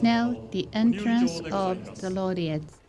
Now, the entrance of the laureates.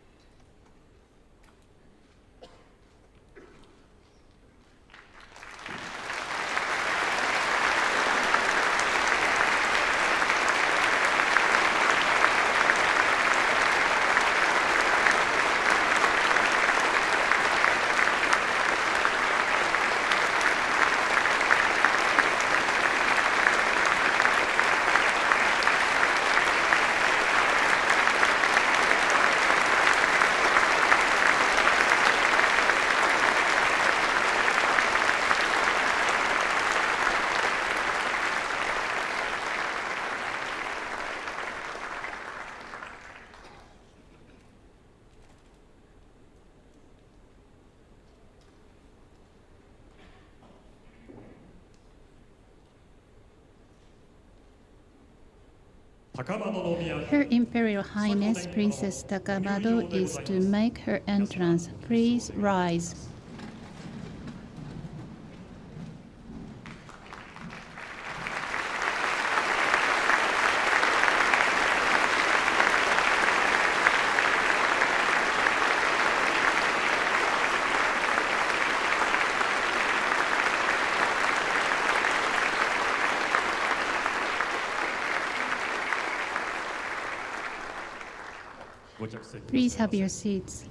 Her Imperial Highness Princess Takamado is to make her entrance. Please rise. Please have your seats.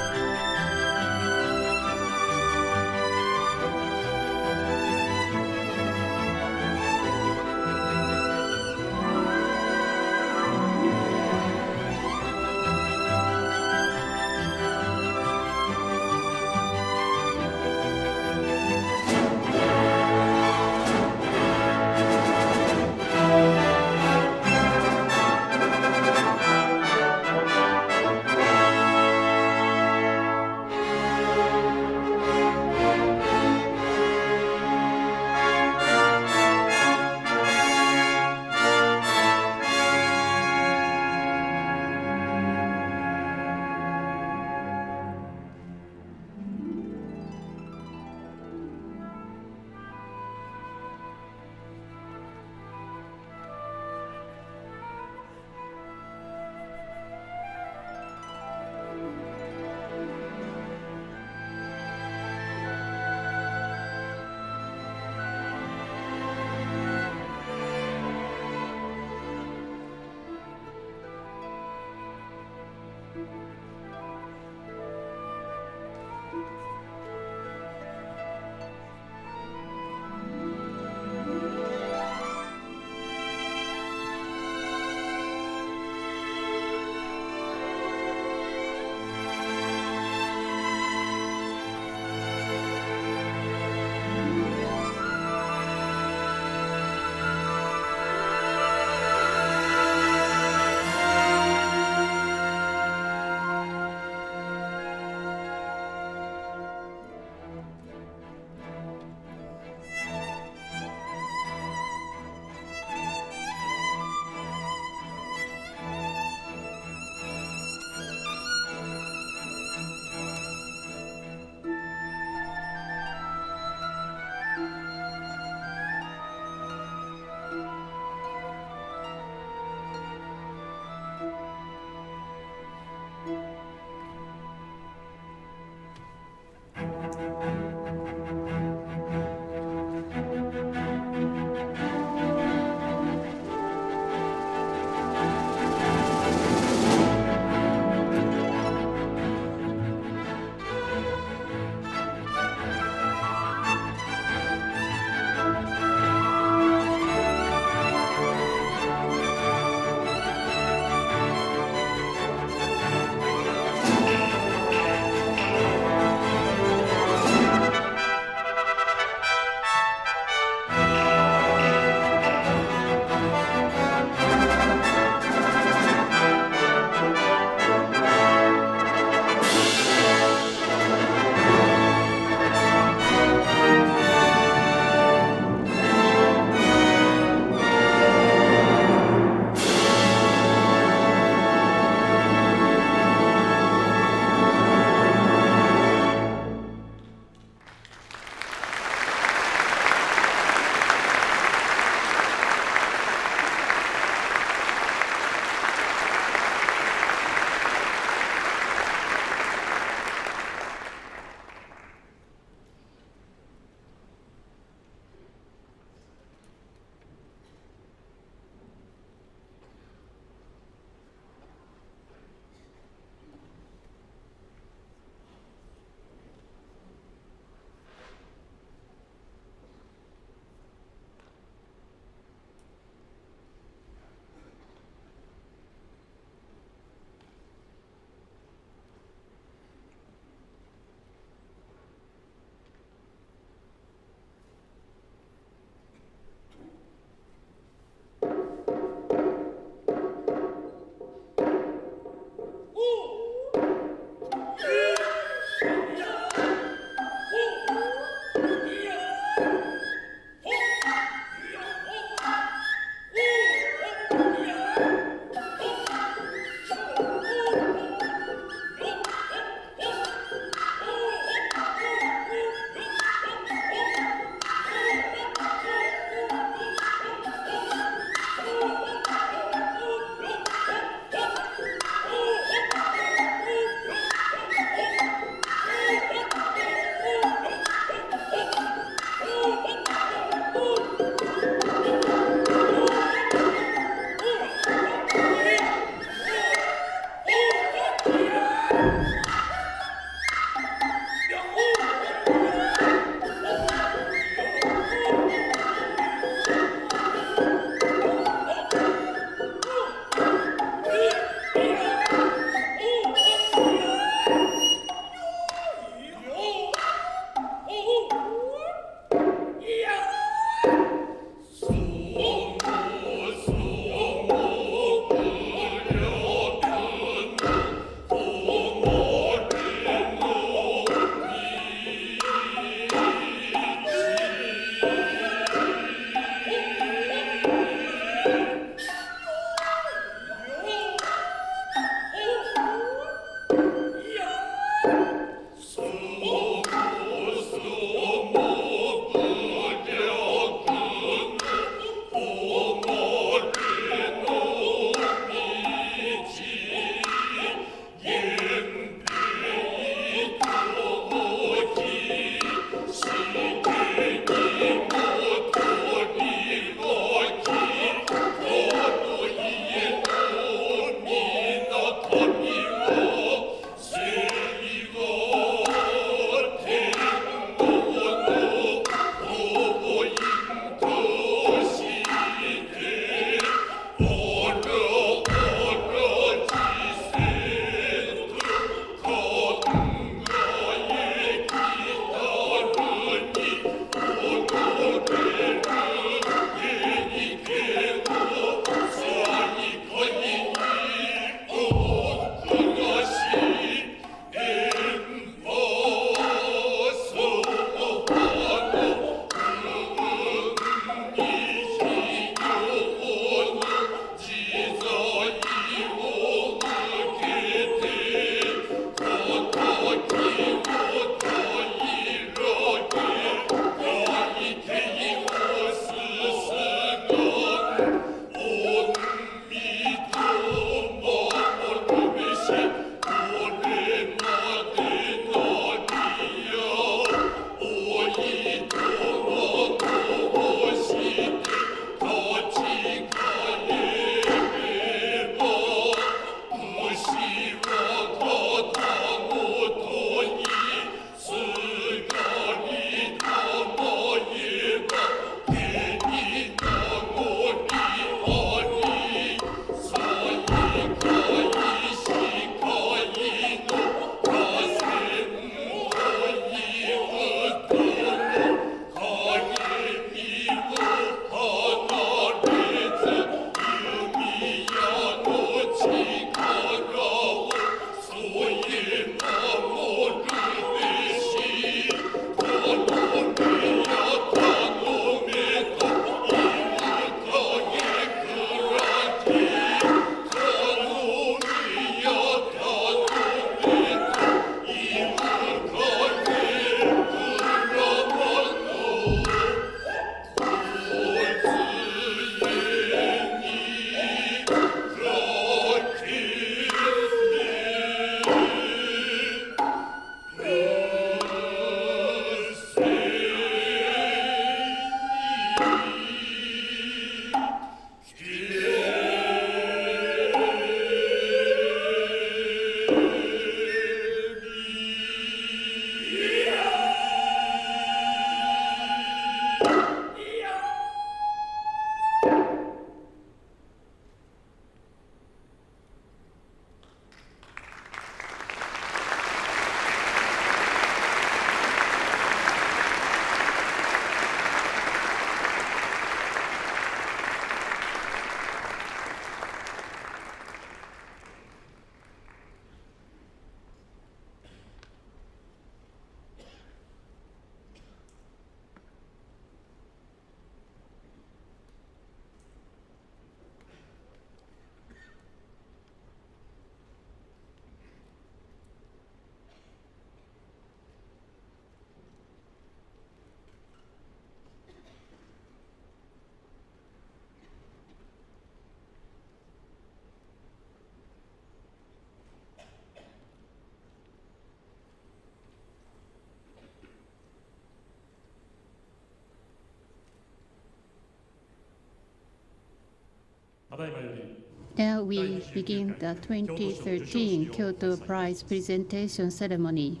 Now we begin the 2013 Kyoto Prize presentation ceremony.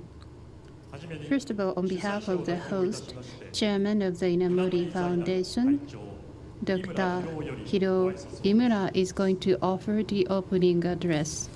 First of all, on behalf of the host, Chairman of the Inamori Foundation, Dr. Hiro Imura is going to offer the opening address.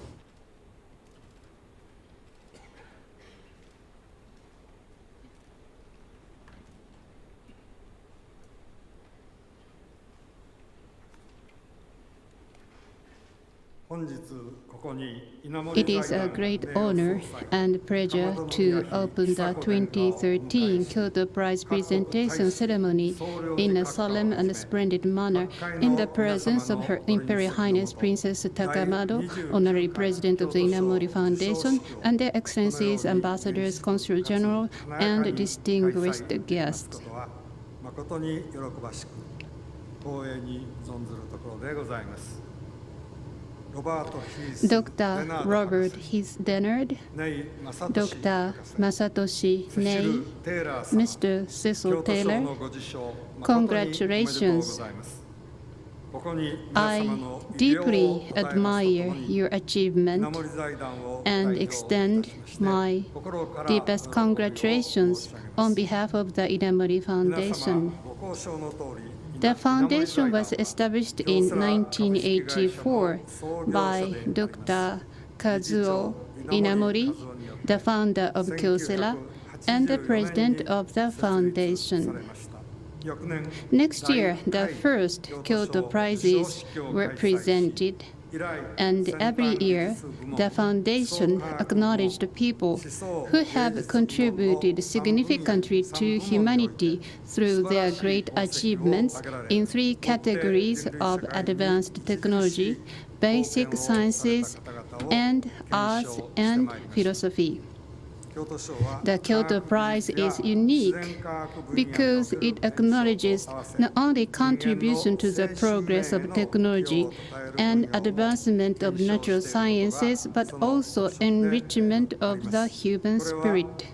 It is a great honor and pleasure to open the 2013 Kyoto Prize presentation ceremony in a solemn and splendid manner in the presence of Her Imperial Highness Princess Takamado, Honorary President of the Inamori Foundation, and Their Excellencies, Ambassadors, Consul General, and distinguished guests. Dr. Robert His Dennard, Dr. Masatoshi Nei, Mr. Cecil Taylor, congratulations. I deeply admire your achievement and extend my deepest congratulations on behalf of the Inamori Foundation. The foundation was established in 1984 by Dr. Kazuo Inamori, the founder of Kyocera and the president of the foundation. Next year, the first Kyoto Prizes were presented, and every year, the foundation acknowledged people who have contributed significantly to humanity through their great achievements in three categories of advanced technology, basic sciences, and arts and philosophy. The Kyoto Prize is unique because it acknowledges not only contribution to the progress of technology and advancement of natural sciences, but also enrichment of the human spirit.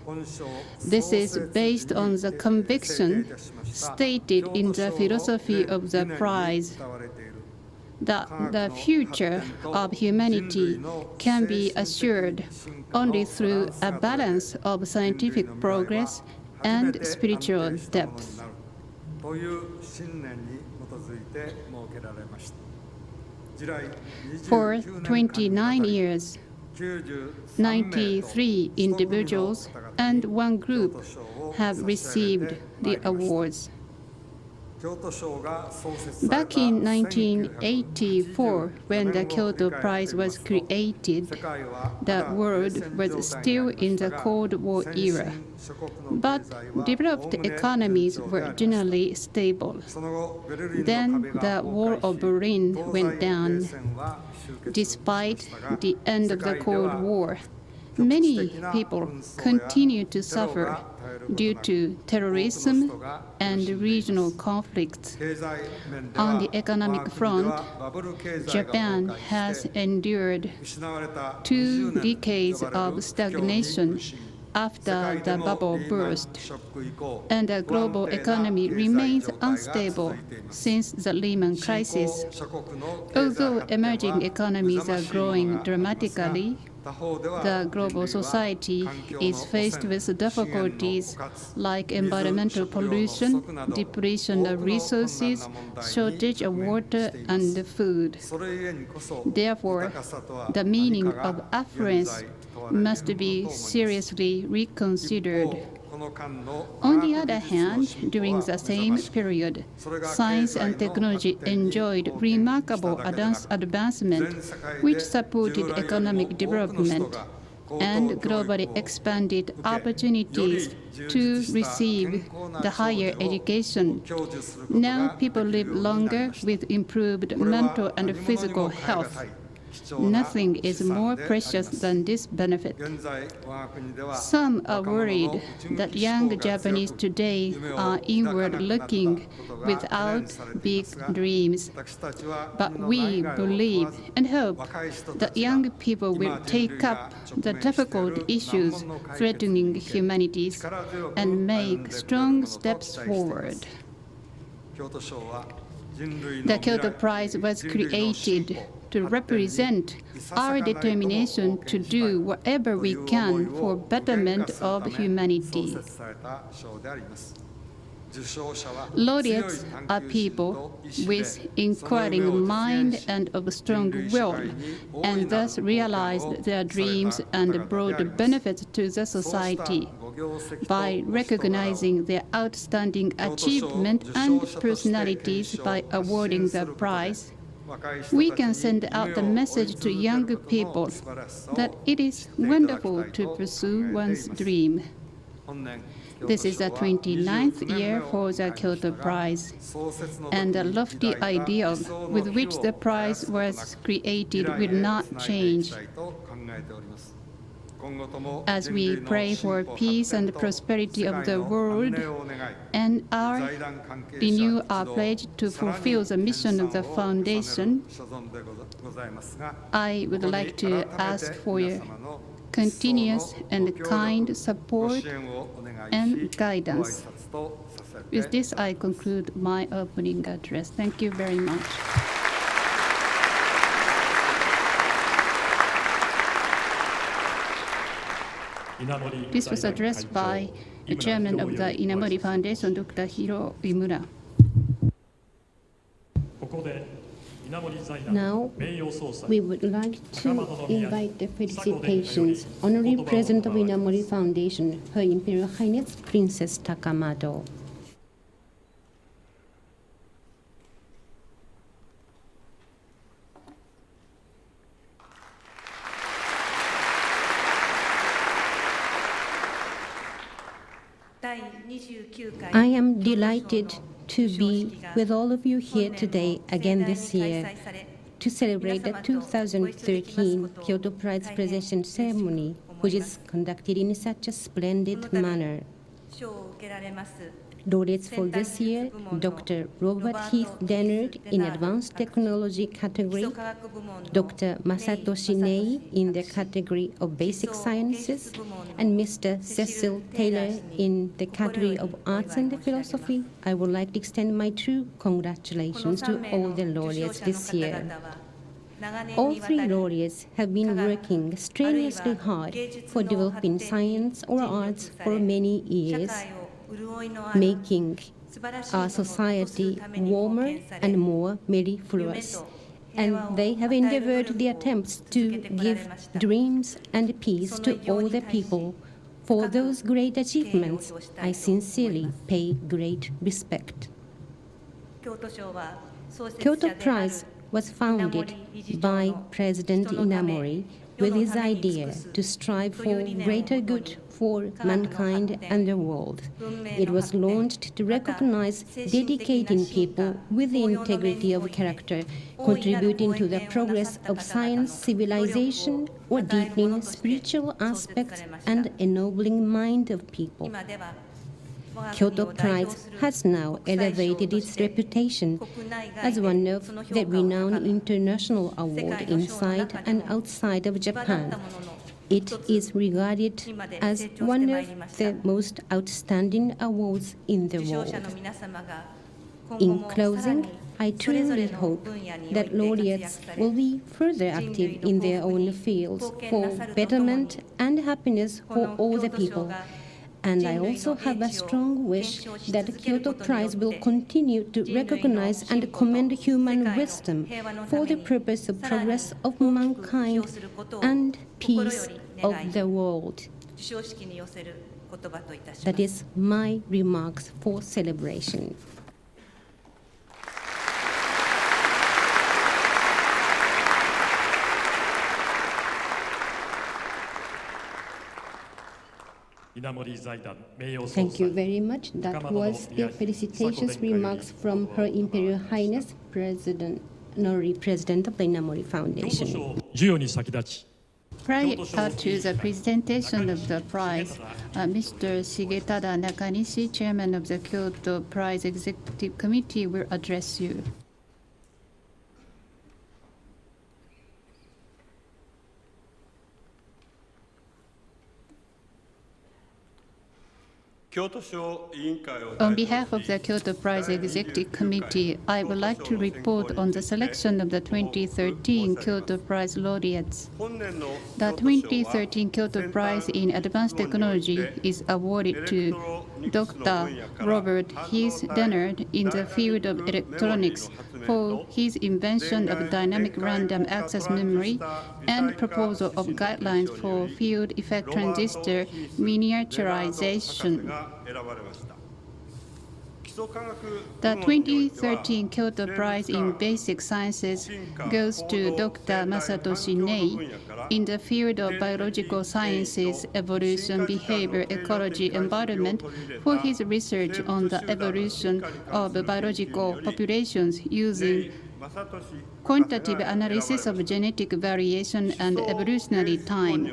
This is based on the conviction stated in the philosophy of the prize that the future of humanity can be assured only through a balance of scientific progress and spiritual depth. For 29 years, 93 individuals and one group have received the awards. Back in 1984, when the Kyoto Prize was created, the world was still in the Cold War era. But developed economies were generally stable. Then the Wall of Berlin went down. Despite the end of the Cold War, many people continue to suffer due to terrorism and regional conflicts. On the economic front, Japan has endured 2 decades of stagnation after the bubble burst, and the global economy remains unstable since the Lehman crisis. Although emerging economies are growing dramatically, the global society is faced with difficulties like environmental pollution, depletion of resources, shortage of water and food. Therefore, the meaning of affluence must be seriously reconsidered. On the other hand, during the same period, science and technology enjoyed remarkable advancement, which supported economic development and globally expanded opportunities to receive the higher education. Now people live longer with improved mental and physical health. Nothing is more precious than this benefit. Some are worried that young Japanese today are inward-looking without big dreams. But we believe and hope that young people will take up the difficult issues threatening humanity and make strong steps forward. The Kyoto Prize was created to represent our determination to do whatever we can for betterment of humanity. Laureates are people with inquiring mind and of strong will, and thus realized their dreams and brought benefits to the society. By recognizing their outstanding achievement and personalities by awarding the prize, we can send out the message to young people that it is wonderful to pursue one's dream. This is the 29th year for the Kyoto Prize, and the lofty ideal with which the prize was created will not change. As we pray for peace and prosperity of the world and renew our pledge to fulfill the mission of the Foundation, I would like to ask for your continuous and kind support and guidance. With this, I conclude my opening address. Thank you very much. This was addressed by the chairman of the Inamori Foundation, Dr. Hiro Imura. Now, we would like to invite the felicitations, Honorary President of Inamori Foundation, Her Imperial Highness Princess Takamado. I am delighted to be with all of you here today again this year to celebrate the 2013 Kyoto Prize Presentation Ceremony, which is conducted in such a splendid manner. Laureates for this year, Dr. Robert Heath Dennard in Advanced Technology category, Dr. Masatoshi Nei in the category of Basic Sciences, and Mr. Cecil Taylor in the category of Arts and Philosophy. I would like to extend my true congratulations to all the laureates this year. All three laureates have been working strenuously hard for developing science or arts for many years, making our society warmer and more mellifluous. And they have endeavored the attempts to give dreams and peace to all the people. For those great achievements, I sincerely pay great respect. Kyoto Prize was founded by President Inamori with his idea to strive for greater good for mankind and the world. It was launched to recognize dedicating people with the integrity of character, contributing to the progress of science, civilization, or deepening spiritual aspects and ennobling mind of people. Kyoto Prize has now elevated its reputation as one of the renowned international awards inside and outside of Japan. It is regarded as one of the most outstanding awards in the world. In closing, I truly hope that laureates will be further active in their own fields for betterment and happiness for all the people. And I also have a strong wish that the Kyoto Prize will continue to recognize and commend human wisdom for the purpose of progress of mankind and peace of the world. That is my remarks for celebration. Thank you very much. That was the felicitations remarks from Her Imperial Highness Honorary President of the Inamori Foundation. Prior to the presentation of the prize, Mr. Shigetada Nakanishi, Chairman of the Kyoto Prize Executive Committee, will address you. On behalf of the Kyoto Prize Executive Committee, I would like to report on the selection of the 2013 Kyoto Prize laureates. The 2013 Kyoto Prize in Advanced Technology is awarded to Dr. Robert Heath Dennard in the field of electronics for his invention of dynamic random access memory and proposal of guidelines for field effect transistor miniaturization. The 2013 Kyoto Prize in Basic Sciences goes to Dr. Masatoshi Nei in the field of biological sciences, evolution, behavior, ecology, environment for his research on the evolution of biological populations using quantitative analysis of genetic variation and evolutionary time.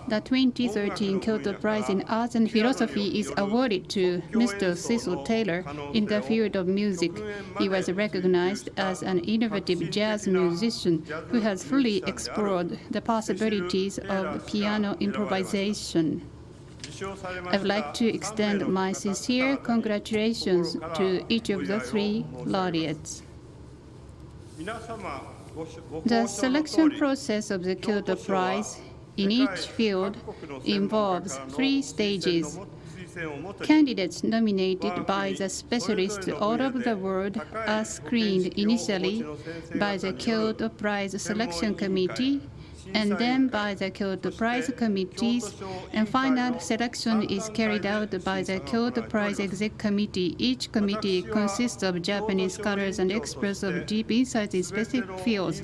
The 2013 Kyoto Prize in Arts and Philosophy is awarded to Mr. Cecil Taylor in the field of music. He was recognized as an innovative jazz musician who has fully explored the possibilities of piano improvisation. I would like to extend my sincere congratulations to each of the three laureates. The selection process of the Kyoto Prize in each field involves 3 stages. Candidates nominated by the specialists all over the world are screened initially by the Kyoto Prize Selection Committee and then by the Kyoto Prize committees, and final selection is carried out by the Kyoto Prize Exec Committee. Each committee consists of Japanese scholars and experts of deep insights in specific fields.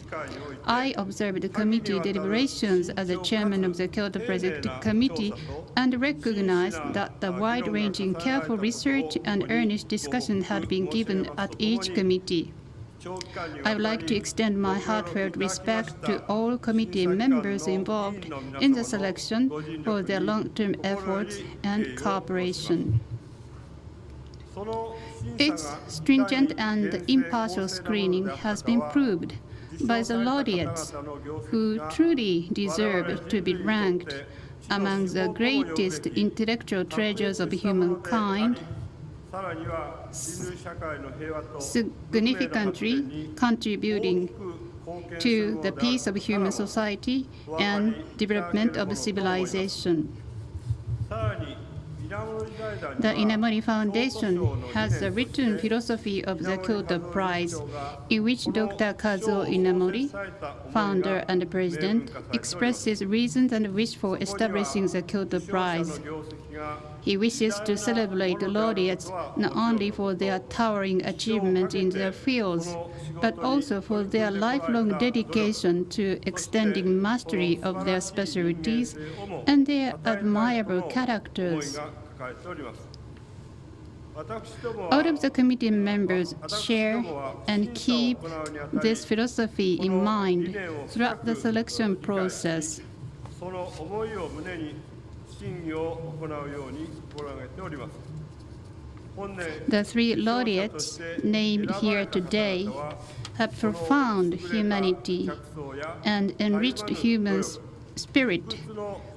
I observed the committee deliberations as the chairman of the Kyoto Prize Executive Committee and recognized that the wide-ranging, careful research and earnest discussion had been given at each committee. I would like to extend my heartfelt respect to all committee members involved in the selection for their long-term efforts and cooperation. Its stringent and impartial screening has been proved by the laureates, who truly deserve to be ranked among the greatest intellectual treasures of humankind, significantly contributing to the peace of human society and development of civilization. The Inamori Foundation has a written philosophy of the Kyoto Prize, in which Dr. Kazuo Inamori, founder and president, expresses reasons and wish for establishing the Kyoto Prize. He wishes to celebrate the laureates not only for their towering achievement in their fields, but also for their lifelong dedication to extending mastery of their specialties and their admirable characters. All of the committee members share and keep this philosophy in mind throughout the selection process. The 3 laureates named here today have profound humanity and enriched human spirit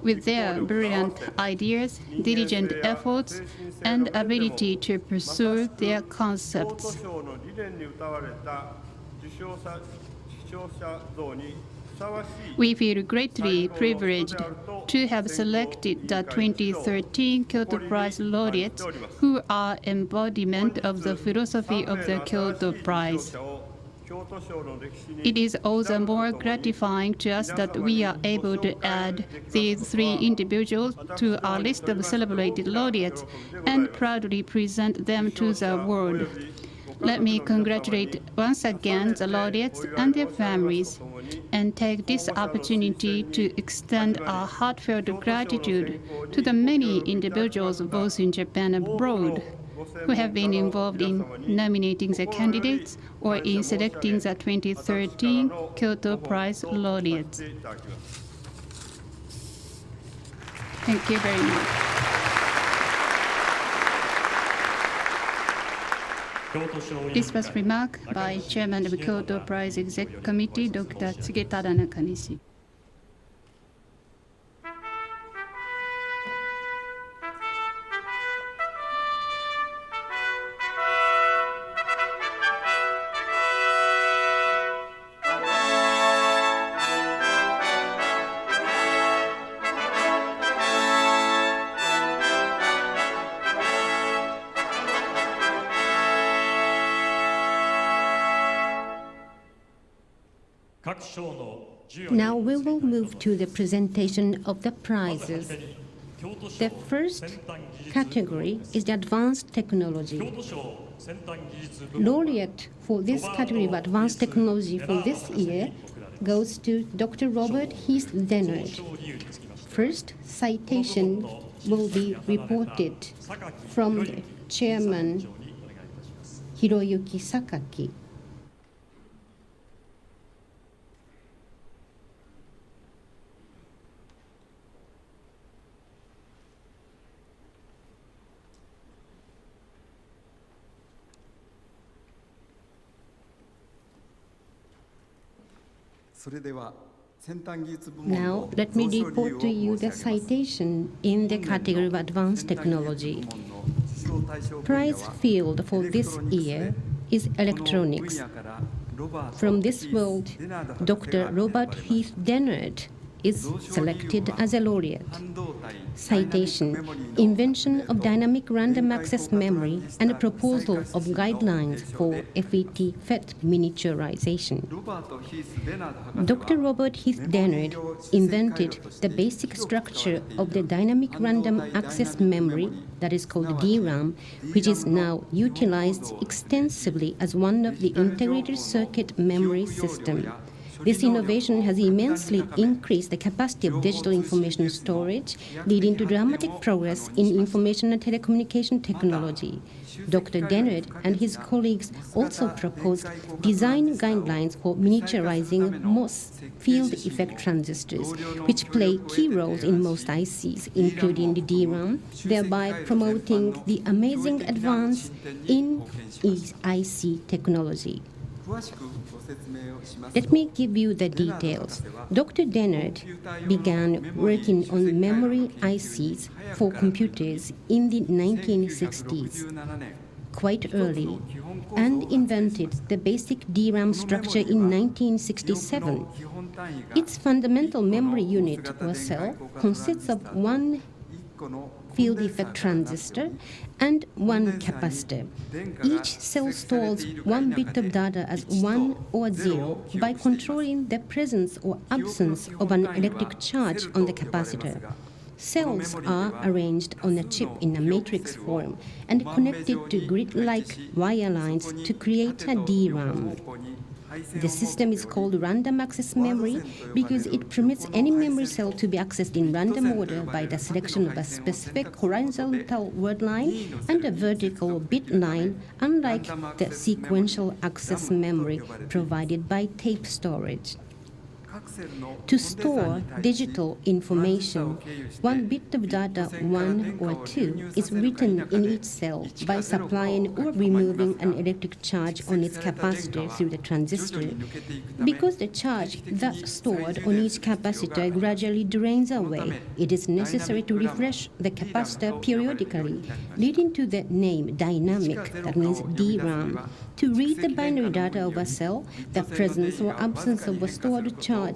with their brilliant ideas, diligent efforts, and ability to pursue their concepts. We feel greatly privileged to have selected the 2013 Kyoto Prize laureates who are embodiment of the philosophy of the Kyoto Prize. It is all the more gratifying to us that we are able to add these 3 individuals to our list of celebrated laureates and proudly present them to the world. Let me congratulate once again the laureates and their families, and take this opportunity to extend our heartfelt gratitude to the many individuals both in Japan and abroad who have been involved in nominating the candidates or in selecting the 2013 Kyoto Prize laureates. Thank you very much. This was remark by Chairman of Kyoto Prize Executive Committee, Dr. Tsugetada Nakanishi. Now we will move to the presentation of the prizes. The first category is the advanced technology. Laureate for this category of advanced technology for this year goes to Dr. Robert Heath Dennard. First, citation will be reported from the Chairman Hiroyuki Sakaki. Now, let me report to you the citation in the category of advanced technology. Prize field for this year is electronics. From this world, Dr. Robert Heath Dennard is selected as a laureate. Citation: invention of dynamic random access memory and a proposal of guidelines for FET miniaturization. Dr. Robert Heath Dennard invented the basic structure of the dynamic random access memory that is called DRAM, which is now utilized extensively as one of the integrated circuit memory systems. This innovation has immensely increased the capacity of digital information storage, leading to dramatic progress in information and telecommunication technology. Dr. Dennard and his colleagues also proposed design guidelines for miniaturizing MOS field effect transistors, which play key roles in most ICs, including the DRAM, thereby promoting the amazing advance in IC technology. Let me give you the details. Dr. Dennard began working on memory ICs for computers in the 1960s, quite early, and invented the basic DRAM structure in 1967. Its fundamental memory unit or cell consists of one field effect transistor and one capacitor. Each cell stores one bit of data as 1 or 0 by controlling the presence or absence of an electric charge on the capacitor. Cells are arranged on a chip in a matrix form and connected to grid-like wire lines to create a DRAM. The system is called random access memory because it permits any memory cell to be accessed in random order by the selection of a specific horizontal word line and a vertical bit line, unlike the sequential access memory provided by tape storage. To store digital information, one bit of data, 1 or 2, is written in each cell by supplying or removing an electric charge on its capacitor through the transistor. Because the charge that's stored on each capacitor gradually drains away, it is necessary to refresh the capacitor periodically, leading to the name dynamic, that means DRAM. To read the binary data of a cell, the presence or absence of a stored charge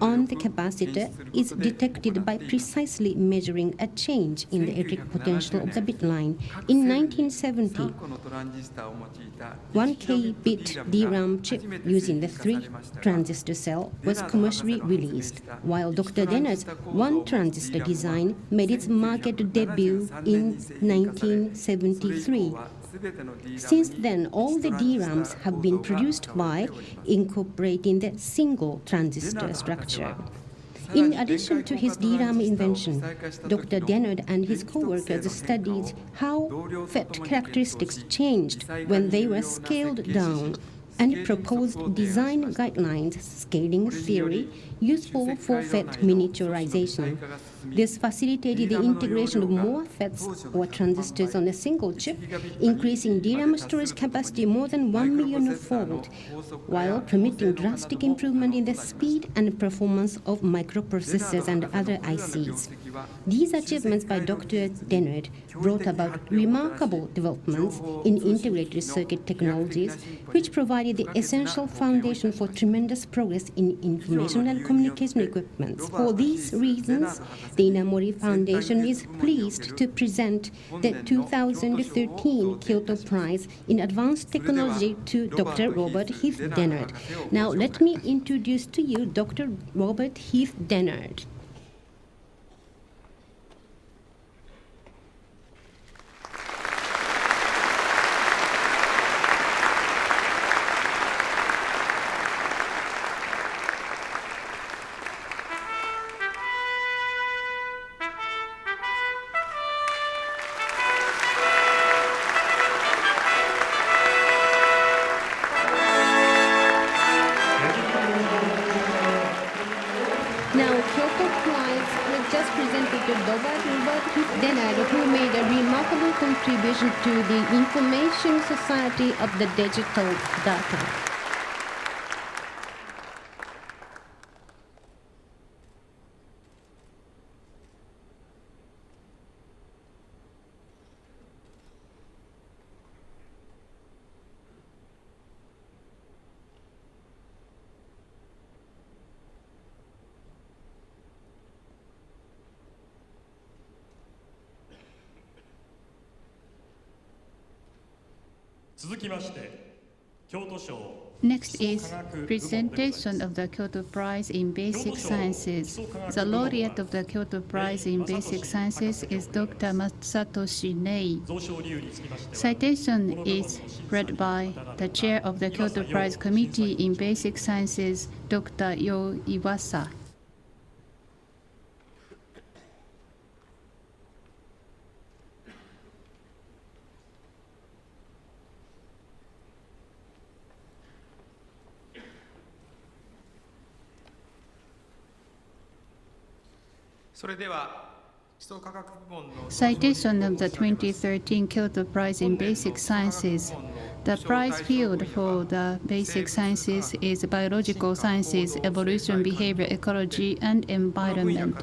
on the capacitor is detected by precisely measuring a change in the electric potential of the bit line. In 1970, 1K bit DRAM chip using the 3-transistor cell was commercially released, while Dr. Dennard's 1-transistor design made its market debut in 1973. Since then, all the DRAMs have been produced by incorporating the single transistor structure. In addition to his DRAM invention, Dr. Dennard and his co-workers studied how FET characteristics changed when they were scaled down and proposed design guidelines, scaling theory, useful for FET miniaturization. This facilitated the integration of more FETs or transistors on a single chip, increasing DRAM storage capacity more than 1 million-fold, while permitting drastic improvement in the speed and performance of microprocessors and other ICs. These achievements by Dr. Dennard brought about remarkable developments in integrated circuit technologies, which provided the essential foundation for tremendous progress in information and communication equipment. For these reasons, the Inamori Foundation is pleased to present the 2013 Kyoto Prize in Advanced Technology to Dr. Robert Heath Dennard. Now, let me introduce to you Dr. Robert Heath Dennard. Now, Kyoto Prize was just presented to Robert Heath Dennard, who made a remarkable contribution to the information society of the digital data. Next is presentation of the Kyoto Prize in Basic Sciences. The laureate of the Kyoto Prize in Basic Sciences is Dr. Masatoshi Nei. Citation is read by the chair of the Kyoto Prize Committee in Basic Sciences, Dr. Yo Iwasa. Citation of the 2013 Kyoto Prize in Basic Sciences. The prize field for the basic sciences is biological sciences, evolution, behavior, ecology, and environment.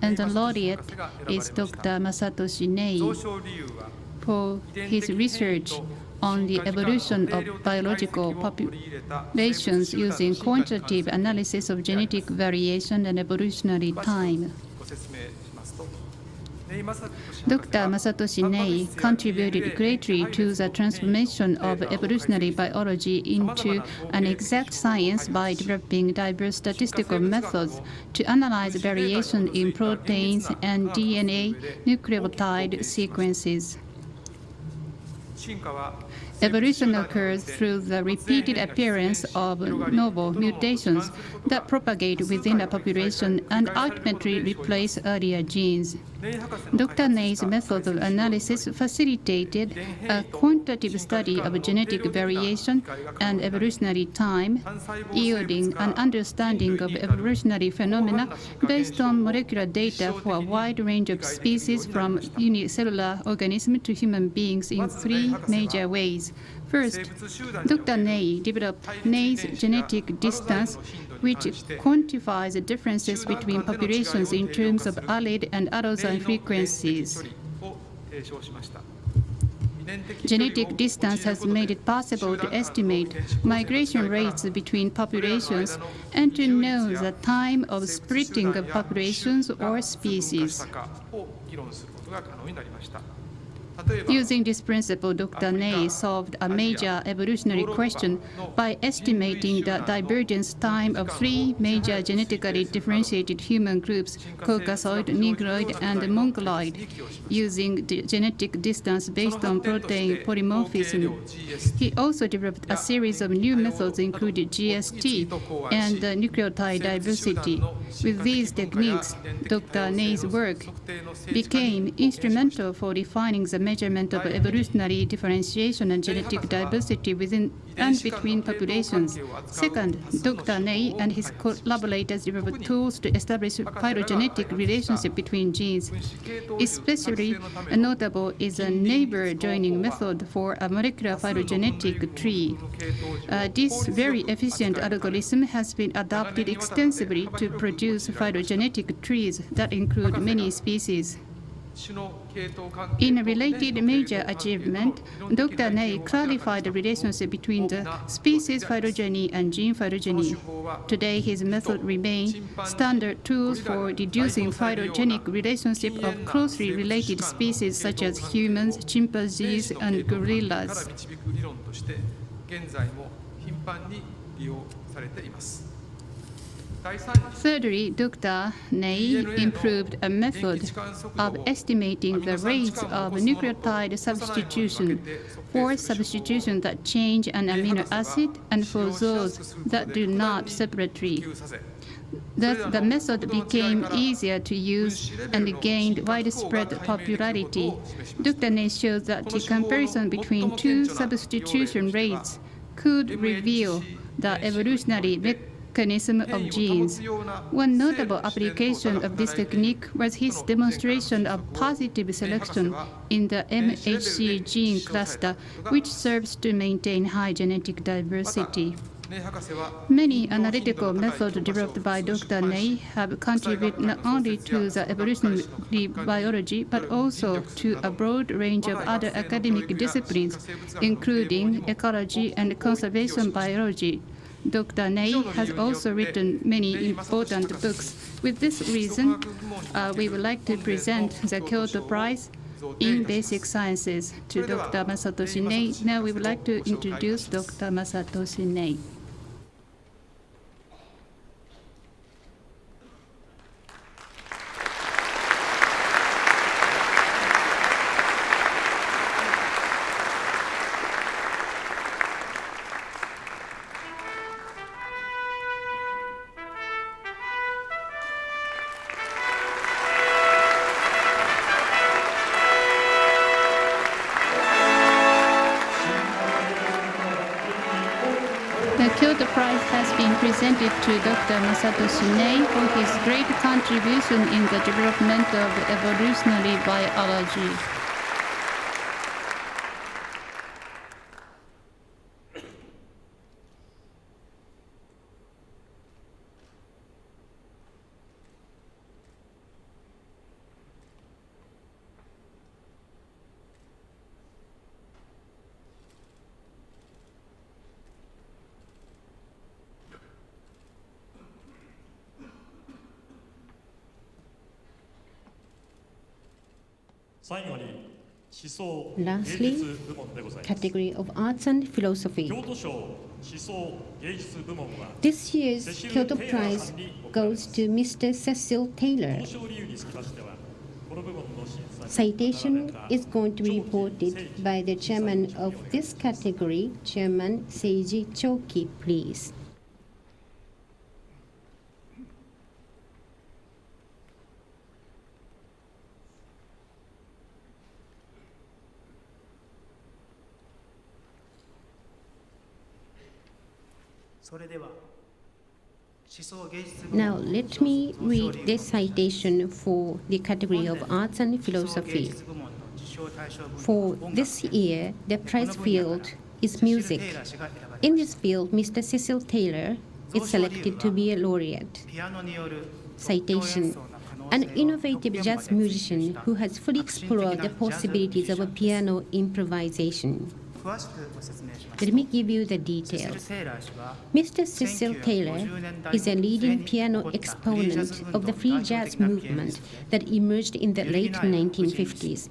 And the laureate is Dr. Masatoshi Nei for his research on the evolution of biological populations using quantitative analysis of genetic variation and evolutionary time. Dr. Masatoshi Nei contributed greatly to the transformation of evolutionary biology into an exact science by developing diverse statistical methods to analyze variation in proteins and DNA nucleotide sequences. Evolution occurs through the repeated appearance of novel mutations that propagate within a population and ultimately replace earlier genes. Dr. Nei's method of analysis facilitated a quantitative study of genetic variation and evolutionary time, yielding an understanding of evolutionary phenomena based on molecular data for a wide range of species from unicellular organisms to human beings in three major ways. First, Dr. Nei developed Nei's genetic distance, which quantifies the differences between populations in terms of allele and allozyme frequencies. Genetic distance has made it possible to estimate migration rates between populations and to know the time of splitting of populations or species. Using this principle, Dr. Nei solved a major evolutionary question by estimating the divergence time of three major genetically differentiated human groups, Caucasoid, Negroid, and Mongoloid, using the genetic distance based on protein polymorphism. He also developed a series of new methods, including GST and nucleotide diversity. With these techniques, Dr. Nei's work became instrumental for defining the measurement of evolutionary differentiation and genetic diversity within and between populations. Second, Dr. Ney and his collaborators developed tools to establish phylogenetic relationship between genes. Especially notable is a neighbor joining method for a molecular phylogenetic tree. This very efficient algorithm has been adopted extensively to produce phylogenetic trees that include many species. In a related major achievement, Dr. Ney clarified the relationship between the species phylogeny and gene phylogeny. Today, his method remains standard tools for deducing phylogenetic relationship of closely related species such as humans, chimpanzees, and gorillas. Thirdly, Dr. Ney improved a method of estimating the rates of nucleotide substitution for substitutions that change an amino acid and for those that do not separately. Thus, the method became easier to use and gained widespread popularity. Dr. Ney shows that the comparison between two substitution rates could reveal the evolutionary mechanism of genes. One notable application of this technique was his demonstration of positive selection in the MHC gene cluster, which serves to maintain high genetic diversity. Many analytical methods developed by Dr. Ney have contributed not only to the evolutionary biology, but also to a broad range of other academic disciplines, including ecology and conservation biology. Dr. Ney has also written many important books. With this reason, we would like to present the Kyoto Prize in Basic Sciences to Dr. Masatoshi Ney. Now we would like to introduce Dr. Masatoshi Ney. The Kyoto Prize has been presented to Dr. Masatoshi Ney for his great contribution in the development of evolutionary biology. Lastly, category of arts and philosophy. This year's Kyoto Prize goes to Mr. Cecil Taylor. Citation is going to be reported by the chairman of this category, Chairman Seiji Choki, please. Now let me read the citation for the category of arts and philosophy. For this year, the prize field is music. In this field, Mr. Cecil Taylor is selected to be a laureate. Citation: an innovative jazz musician who has fully explored the possibilities of a piano improvisation. Let me give you the details. Mr. Cecil Taylor is a leading piano exponent of the free jazz movement that emerged in the late 1950s.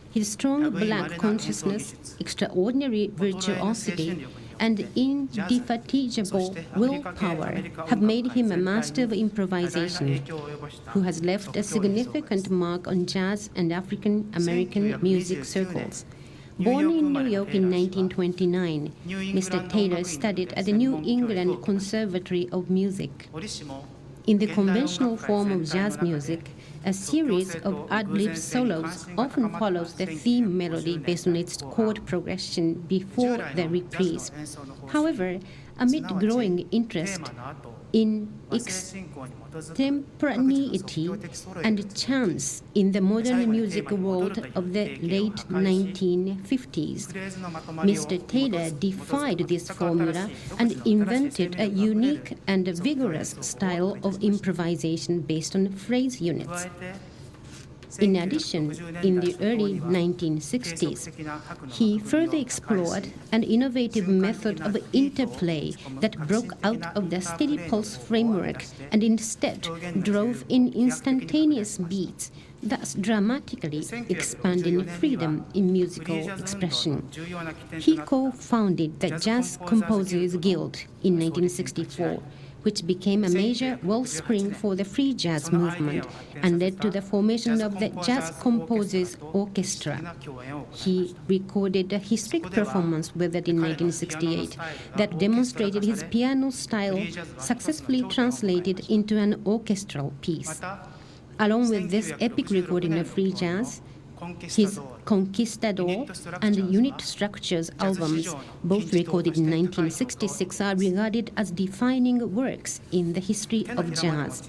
His strong black consciousness, extraordinary virtuosity, and indefatigable willpower have made him a master of improvisation, who has left a significant mark on jazz and African American music circles. Born in New York in 1929, Mr. Taylor studied at the New England Conservatory of Music. In the conventional form of jazz music, A series of ad-lib solos often follows the theme melody based on its chord progression before the reprise. However, amid growing interest in extemporaneity and chance in the modern music world of the late 1950s, Mr. Taylor defied this formula and invented a unique and vigorous style of improvisation based on phrase units. In addition, in the early 1960s, he further explored an innovative method of interplay that broke out of the steady pulse framework and instead drove in instantaneous beats, thus dramatically expanding freedom in musical expression. He co-founded the Jazz Composers Guild in 1964, which became a major wellspring for the free jazz movement and led to the formation of the Jazz Composers Orchestra. He recorded a historic performance with it in 1968 that demonstrated his piano style successfully translated into an orchestral piece. Along with this epic recording of free jazz, his Conquistador and Unit Structures albums, both recorded in 1966, are regarded as defining works in the history of jazz.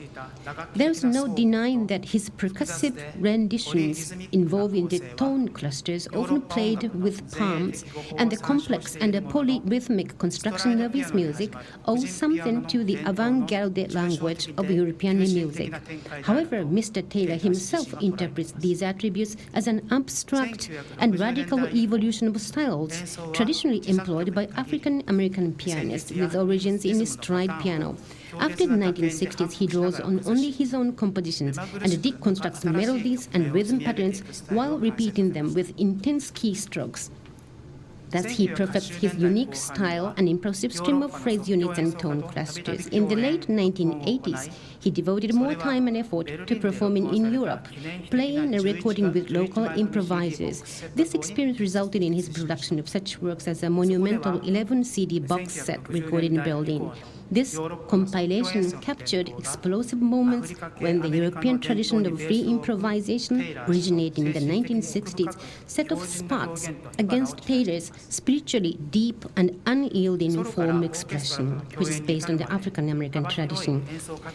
There is no denying that his percussive renditions involving the tone clusters often played with palms and the complex and polyrhythmic construction of his music owe something to the avant-garde language of European music. However, Mr. Taylor himself interprets these attributes as an abstract and radical evolution of styles traditionally employed by African American pianists with origins in stride piano. After the 1960s, he draws on only his own compositions and deconstructs melodies and rhythm patterns while repeating them with intense keystrokes. Thus, he perfects his unique style and impressive stream of phrase units and tone clusters. In the late 1980s, he devoted more time and effort to performing in Europe, playing and recording with local improvisers. This experience resulted in his production of such works as a monumental 11-CD box set recorded in Berlin. This compilation captured explosive moments when the European tradition of free improvisation, originating in the 1960s, set off sparks against Taylor's spiritually deep and unyielding form expression, which is based on the African American tradition.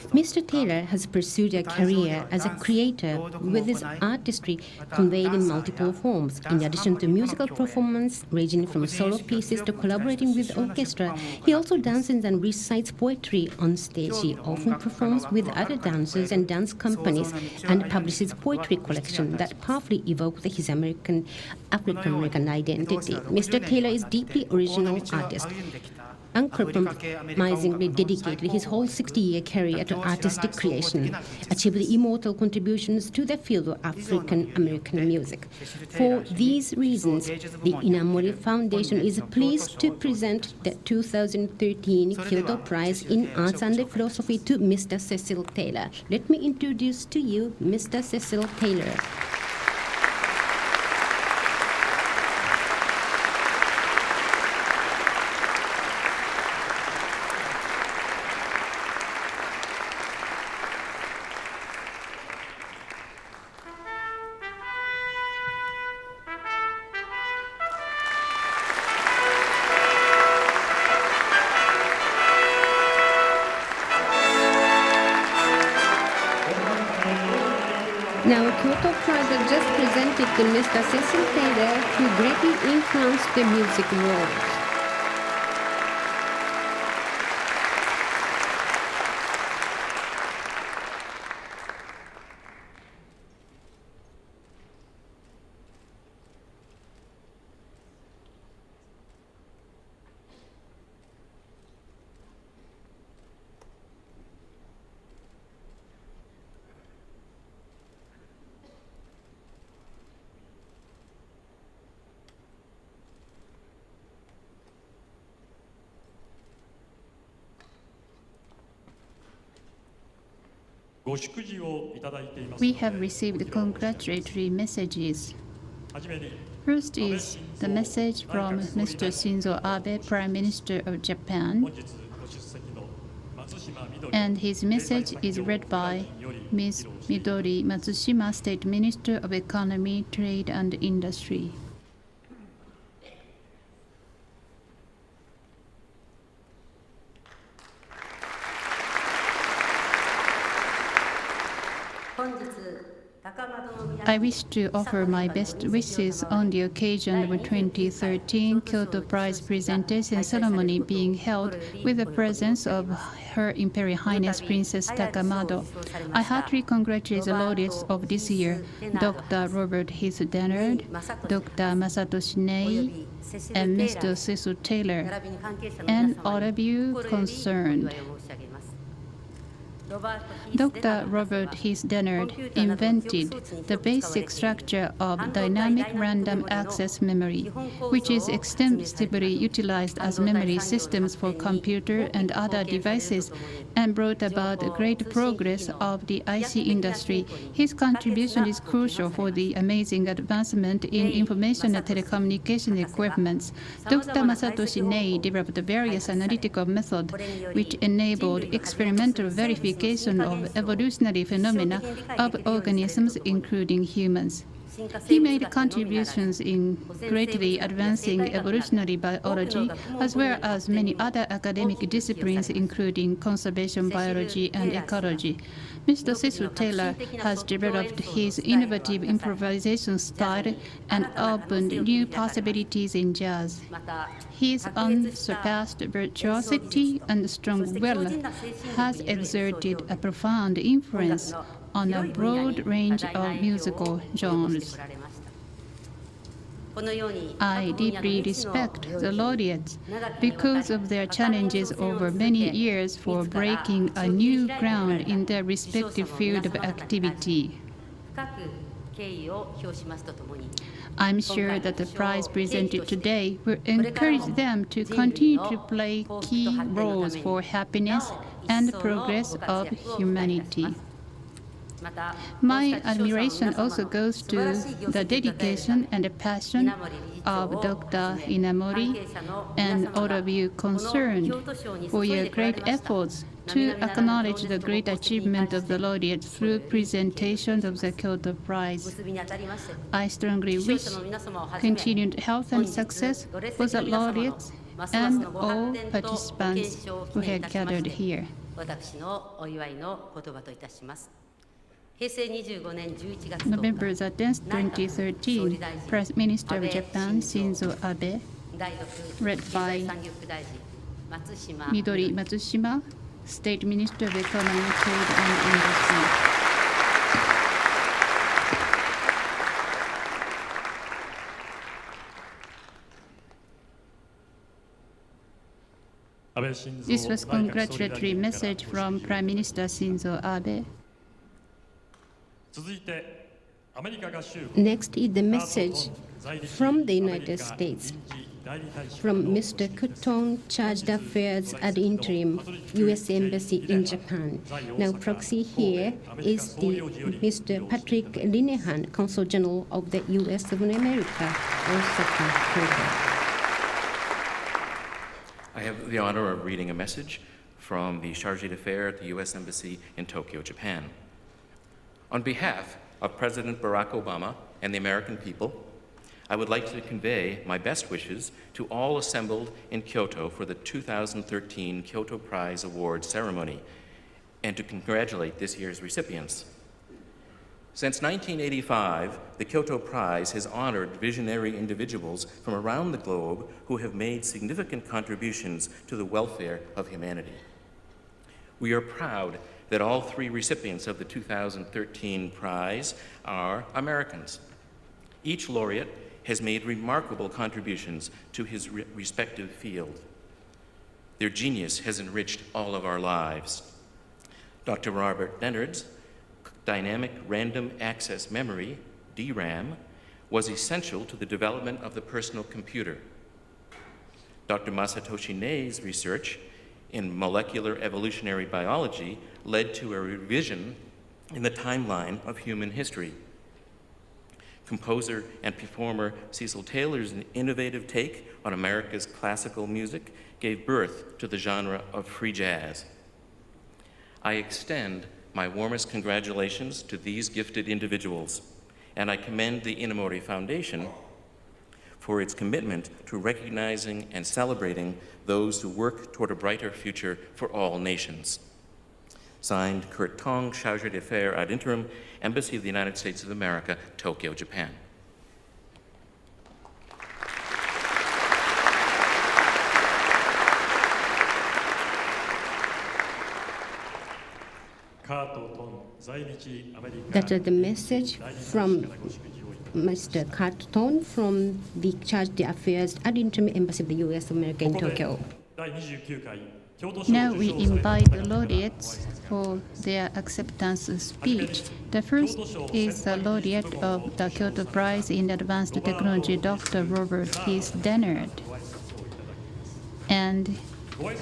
Mr. Taylor has pursued a career as a creator with his artistry conveyed in multiple forms. In addition to musical performance, ranging from solo pieces to collaborating with orchestra, he also dances and recites poetry on stage. He often performs with other dancers and dance companies and publishes poetry collection that powerfully evoke his African American identity. Mr. Taylor is deeply original artist, uncompromisingly dedicated his whole 60-year career to artistic creation, achieved immortal contributions to the field of African American music. For these reasons, the Inamori Foundation is pleased to present the 2013 Kyoto Prize in Arts and Philosophy to Mr. Cecil Taylor. Let me introduce to you Mr. Cecil Taylor. Now, Kyoto Prize was just presented to Mr. Cecil Taylor, who greatly influenced the music world. We have received congratulatory messages. First is the message from Mr. Shinzo Abe, Prime Minister of Japan. And his message is read by Ms. Midori Matsushima, State Minister of Economy, Trade and Industry. I wish to offer my best wishes on the occasion of the 2013 Kyoto Prize presentation ceremony being held with the presence of Her Imperial Highness Princess Takamado. I heartily congratulate the laureates of this year, Dr. Robert Heath Dennard, Dr. Masatoshi Nei, and Mr. Cecil Taylor, and all of you concerned. Dr. Robert Heath Dennard invented the basic structure of dynamic random access memory, which is extensively utilized as memory systems for computer and other devices, and brought about great progress of the IC industry. His contribution is crucial for the amazing advancement in information and telecommunication equipment. Dr. Masatoshi Nei developed various analytical methods which enabled experimental verification of evolutionary phenomena of organisms, including humans. He made contributions in greatly advancing evolutionary biology, as well as many other academic disciplines, including conservation biology and ecology. Mr. Cecil Taylor has developed his innovative improvisation style and opened new possibilities in jazz. His unsurpassed virtuosity and strong will has exerted a profound influence on a broad range of musical genres. I deeply respect the laureates because of their challenges over many years for breaking a new ground in their respective field of activity. I'm sure that the prize presented today will encourage them to continue to play key roles for happiness and progress of humanity. My admiration also goes to the dedication and the passion of Dr. Inamori and all of you concerned for your great efforts to acknowledge the great achievement of the laureate through presentations of the Kyoto Prize. I strongly wish continued health and success for the laureates and all participants who have gathered here. November 10th, 2013, Prime Minister of Japan, Shinzo Abe, read by Midori Matsushima, State Minister of Economy, Trade and Industry. This was congratulatory message from Prime Minister Shinzo Abe. Next is the message from the United States, from Mr. Kuton, Charged Affairs ad interim, U.S. Embassy in Japan. Now, proxy here is the Mr. Patrick Linehan, Consul General of the U.S. of America, Osaka, Kyoto. I have the honor of reading a message from the Chargé d'Affaires at the U.S. Embassy in Tokyo, Japan. On behalf of President Barack Obama and the American people, I would like to convey my best wishes to all assembled in Kyoto for the 2013 Kyoto Prize Award ceremony and to congratulate this year's recipients. Since 1985, the Kyoto Prize has honored visionary individuals from around the globe who have made significant contributions to the welfare of humanity. We are proud that all three recipients of the 2013 prize are Americans. Each laureate has made remarkable contributions to his respective field. Their genius has enriched all of our lives. Dr. Robert Dennard's dynamic random access memory, DRAM, was essential to the development of the personal computer. Dr. Masatoshi Nei's research in molecular evolutionary biology led to a revision in the timeline of human history. Composer and performer Cecil Taylor's innovative take on America's classical music gave birth to the genre of free jazz. I extend my warmest congratulations to these gifted individuals, and I commend the Inamori Foundation for its commitment to recognizing and celebrating those who work toward a brighter future for all nations. Signed, Kurt Tong, Chargé d'Affaires ad interim, Embassy of the United States of America, Tokyo, Japan. That is the message from Mr. Carton from the Charge d'Affaires ad interim Embassy of the U.S. of America in Tokyo. Now we invite the laureates for their acceptance speech. The first is the laureate of the Kyoto Prize in Advanced Technology, Dr. Robert Heath Dennard. And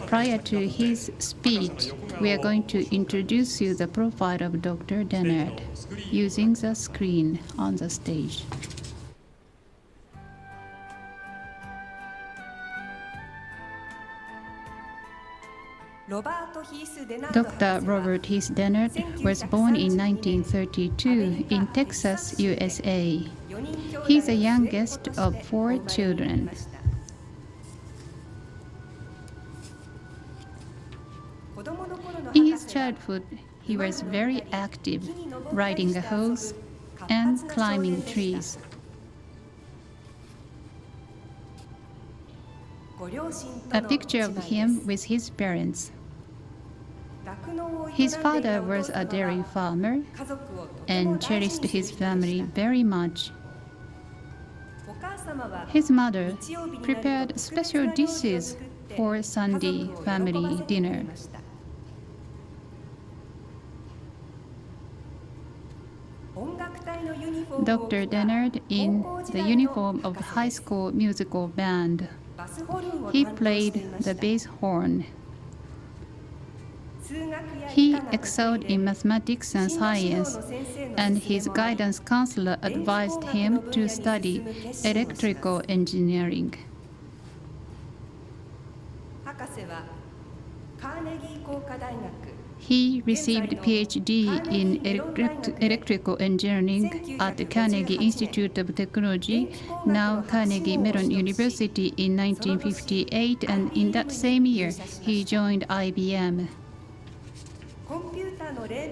prior to his speech, we are going to introduce you the profile of Dr. Dennard using the screen on the stage. Dr. Robert Heath Dennard was born in 1932 in Texas, USA. He's the youngest of 4 children. In his childhood, he was very active, riding a horse and climbing trees. A picture of him with his parents. His father was a dairy farmer and cherished his family very much. His mother prepared special dishes for Sunday family dinner. Dr. Dennard in the uniform of the high school musical band. He played the bass horn. He excelled in mathematics and science, and his guidance counselor advised him to study electrical engineering. He received a PhD in electrical engineering at the Carnegie Institute of Technology, now Carnegie Mellon University, in 1958, and in that same year, he joined IBM.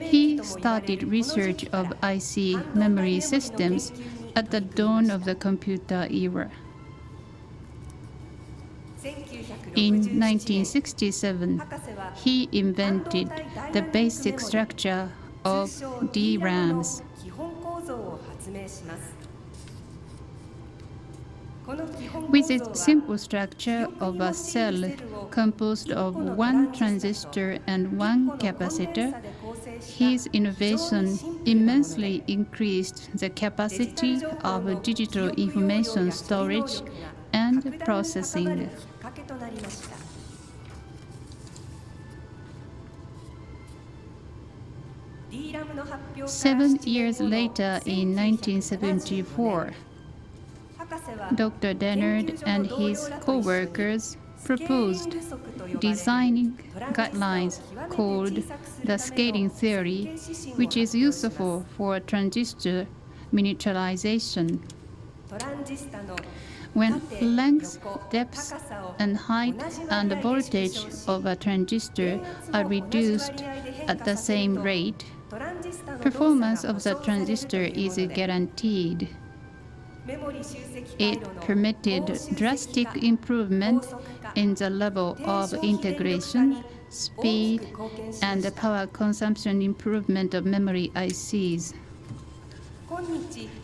He started research of IC memory systems at the dawn of the computer era. In 1967, he invented the basic structure of DRAMs. With its simple structure of a cell composed of 1 transistor and 1 capacitor, his innovation immensely increased the capacity of digital information storage and processing. 7 years later, in 1974, Dr. Dennard and his co-workers proposed designing guidelines called the scaling theory, which is useful for transistor miniaturization. When length, depth, and height and voltage of a transistor are reduced at the same rate, performance of the transistor is guaranteed. It permitted drastic improvement in the level of integration, speed, and the power consumption improvement of memory ICs.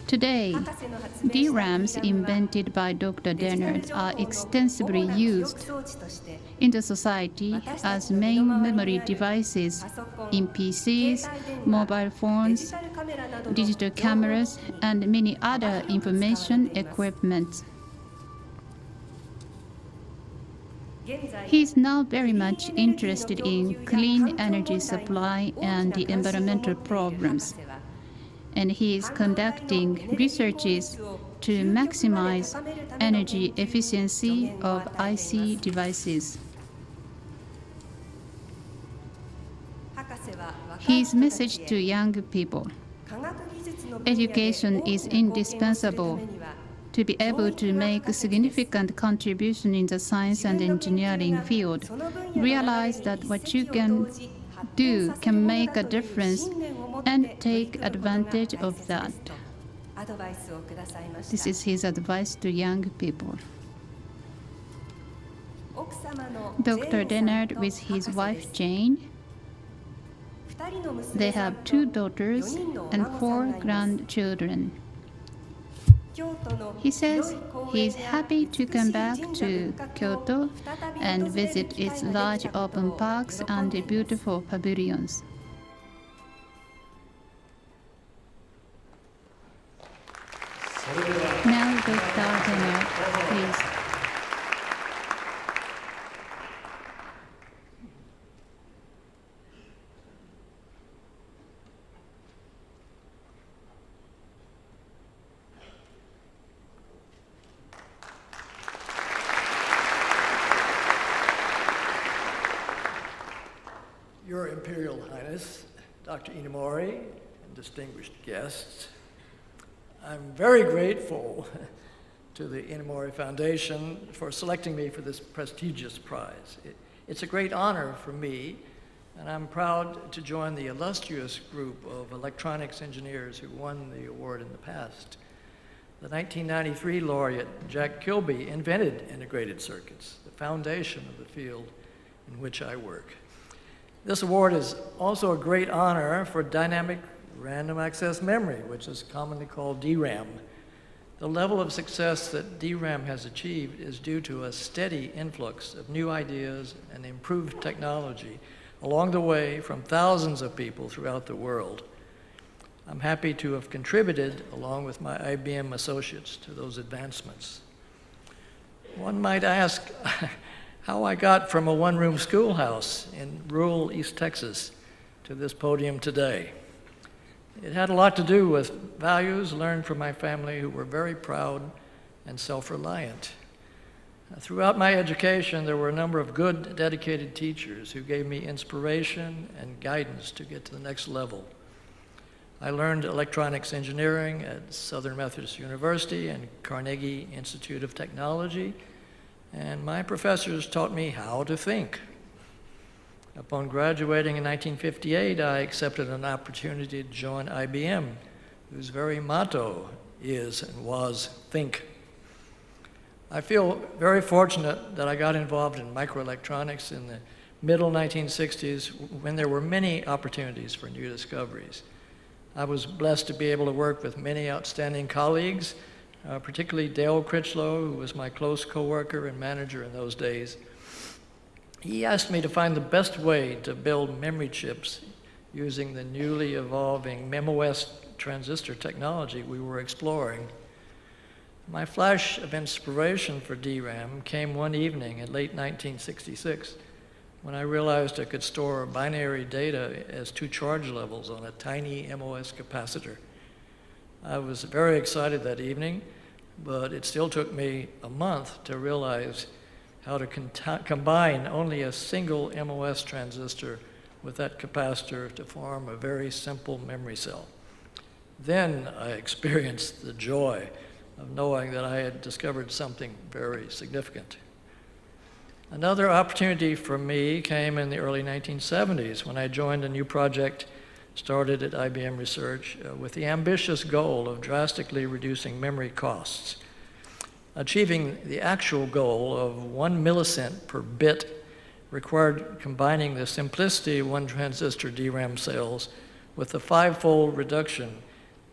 Today, DRAMs invented by Dr. Dennard are extensively used in the society as main memory devices in PCs, mobile phones, digital cameras, and many other information equipment. He is now very much interested in clean energy supply and the environmental problems, and he is conducting researches to maximize energy efficiency of IC devices. His message to young people: education is indispensable to be able to make a significant contribution in the science and engineering field. Realize that what you can do can make a difference and take advantage of that. This is his advice to young people. Dr. Dennard with his wife Jane. They have 2 daughters and 4 grandchildren. He says he's happy to come back to Kyoto and visit its large open parks and the beautiful pavilions. Now, Dr. Dennard, please. Your Imperial Highness, Dr. Inamori, and distinguished guests, I'm very grateful to the Inamori Foundation for selecting me for this prestigious prize. It's a great honor for me, and I'm proud to join the illustrious group of electronics engineers who won the award in the past. The 1993 laureate, Jack Kilby, invented integrated circuits, the foundation of the field in which I work. This award is also a great honor for dynamic random access memory, which is commonly called DRAM. The level of success that DRAM has achieved is due to a steady influx of new ideas and improved technology along the way from thousands of people throughout the world. I'm happy to have contributed, along with my IBM associates, to those advancements. One might ask how I got from a one-room schoolhouse in rural East Texas to this podium today. It had a lot to do with values learned from my family, who were very proud and self-reliant. Throughout my education, there were a number of good, dedicated teachers who gave me inspiration and guidance to get to the next level. I learned electronics engineering at Southern Methodist University and Carnegie Institute of Technology, and my professors taught me how to think. Upon graduating in 1958, I accepted an opportunity to join IBM, whose very motto is and was think. I feel very fortunate that I got involved in microelectronics in the middle 1960s, when there were many opportunities for new discoveries. I was blessed to be able to work with many outstanding colleagues, particularly Dale Critchlow, who was my close coworker and manager in those days. He asked me to find the best way to build memory chips using the newly evolving MemOS transistor technology we were exploring. My flash of inspiration for DRAM came one evening in late 1966, when I realized I could store binary data as 2 charge levels on a tiny MOS capacitor. I was very excited that evening, but it still took me a month to realize how to combine only a single MOS transistor with that capacitor to form a very simple memory cell. Then I experienced the joy of knowing that I had discovered something very significant. Another opportunity for me came in the early 1970s when I joined a new project started at IBM Research with the ambitious goal of drastically reducing memory costs. Achieving the actual goal of 1 millicent per bit required combining the simplicity 1 transistor DRAM cells with the 5-fold reduction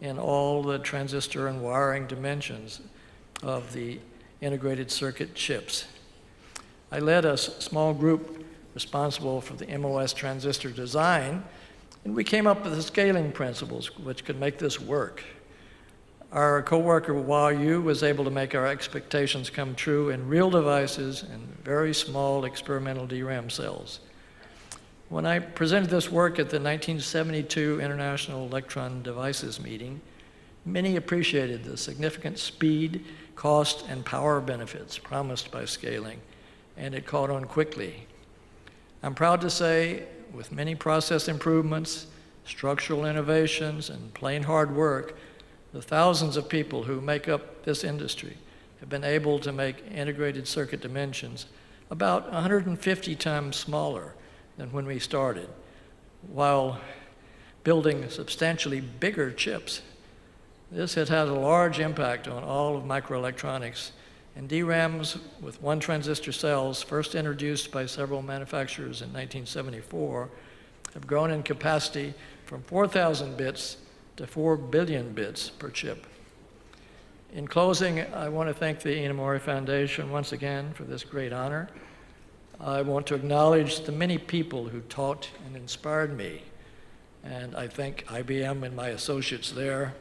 in all the transistor and wiring dimensions of the integrated circuit chips. I led a small group responsible for the MOS transistor design, and we came up with the scaling principles which could make this work. Our coworker Hua Yu was able to make our expectations come true in real devices and very small experimental DRAM cells. When I presented this work at the 1972 International Electron Devices meeting, many appreciated the significant speed, cost, and power benefits promised by scaling, and it caught on quickly. I'm proud to say, with many process improvements structural innovations, and plain hard work, the thousands of people who make up this industry have been able to make integrated circuit dimensions about 150 times smaller than when we started, while building substantially bigger chips. This has had a large impact on all of microelectronics, and DRAMs with one transistor cells, first introduced by several manufacturers in 1974, have grown in capacity from 4,000 bits to 4 billion bits per chip. In closing, I want to thank the Inamori Foundation once again for this great honor. I want to acknowledge the many people who taught and inspired me, and I thank IBM and my associates there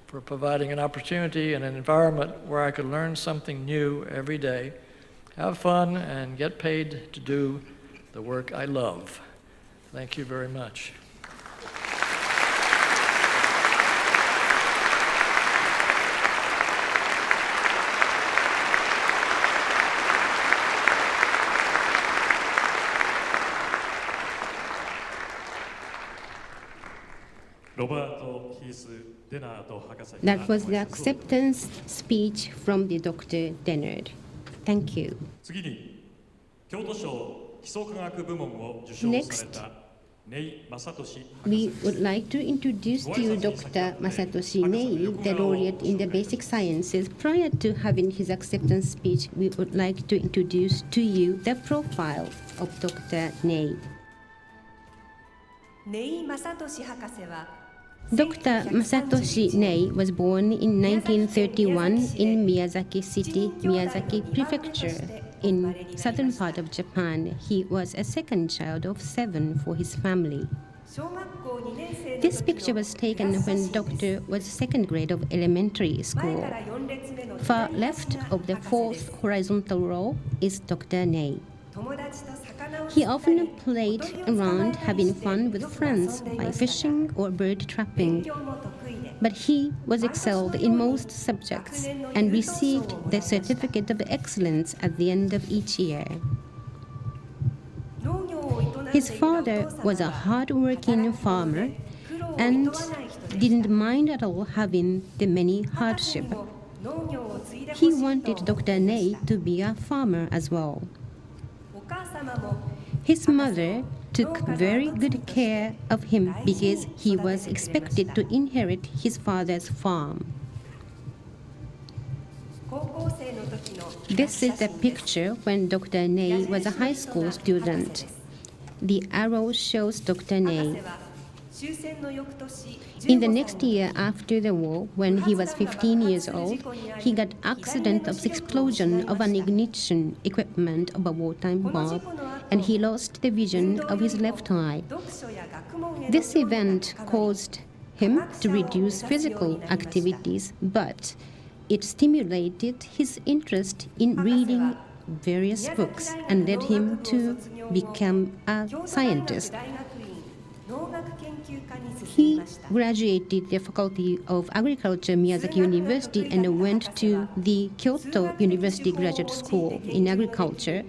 for providing an opportunity and an environment where I could learn something new every day, have fun, and get paid to do the work I love. Thank you very much. That was the acceptance speech from the Dr. Dennard. Thank you. Next, we would like to introduce to you Dr. Masatoshi Nei, the laureate in the basic sciences. Prior to having his acceptance speech, we would like to introduce to you the profile of Dr. Nei. Dr. Masatoshi Nei was born in 1931 in Miyazaki City, Miyazaki Prefecture, in southern part of Japan. He was a second child of 7 for his family. This picture was taken when Doctor was second grade of elementary school. Far left of the fourth horizontal row is Dr. Nei. He often played around having fun with friends by fishing or bird trapping. But he was excelled in most subjects and received the Certificate of Excellence at the end of each year. His father was a hard-working farmer and didn't mind at all having the many hardships. He wanted Dr. Nei to be a farmer as well. His mother took very good care of him because he was expected to inherit his father's farm. This is a picture when Dr. Nei was a high school student. The arrow shows Dr. Nei. In the next year after the war, when he was 15 years old, he got accident of explosion of an ignition equipment of a wartime bomb, and he lost the vision of his left eye. This event caused him to reduce physical activities, but it stimulated his interest in reading various books and led him to become a scientist. He graduated the Faculty of Agriculture, Miyazaki University, and went to the Kyoto University Graduate School in Agriculture.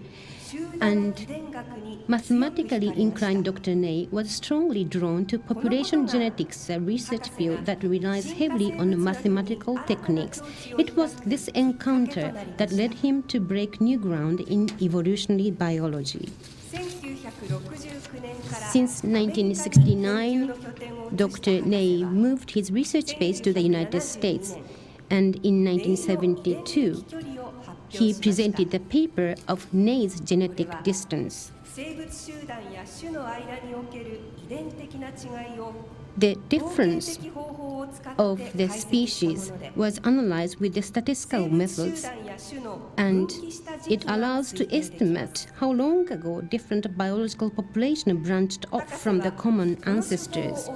And mathematically inclined Dr. Nei was strongly drawn to population genetics, a research field that relies heavily on mathematical techniques. It was this encounter that led him to break new ground in evolutionary biology. Since 1969, Dr. Nei moved his research base to the United States, and in 1972, he presented the paper of Nei's genetic distance. The difference of the species was analyzed with the statistical methods, and it allows to estimate how long ago different biological populations branched off from the common ancestors.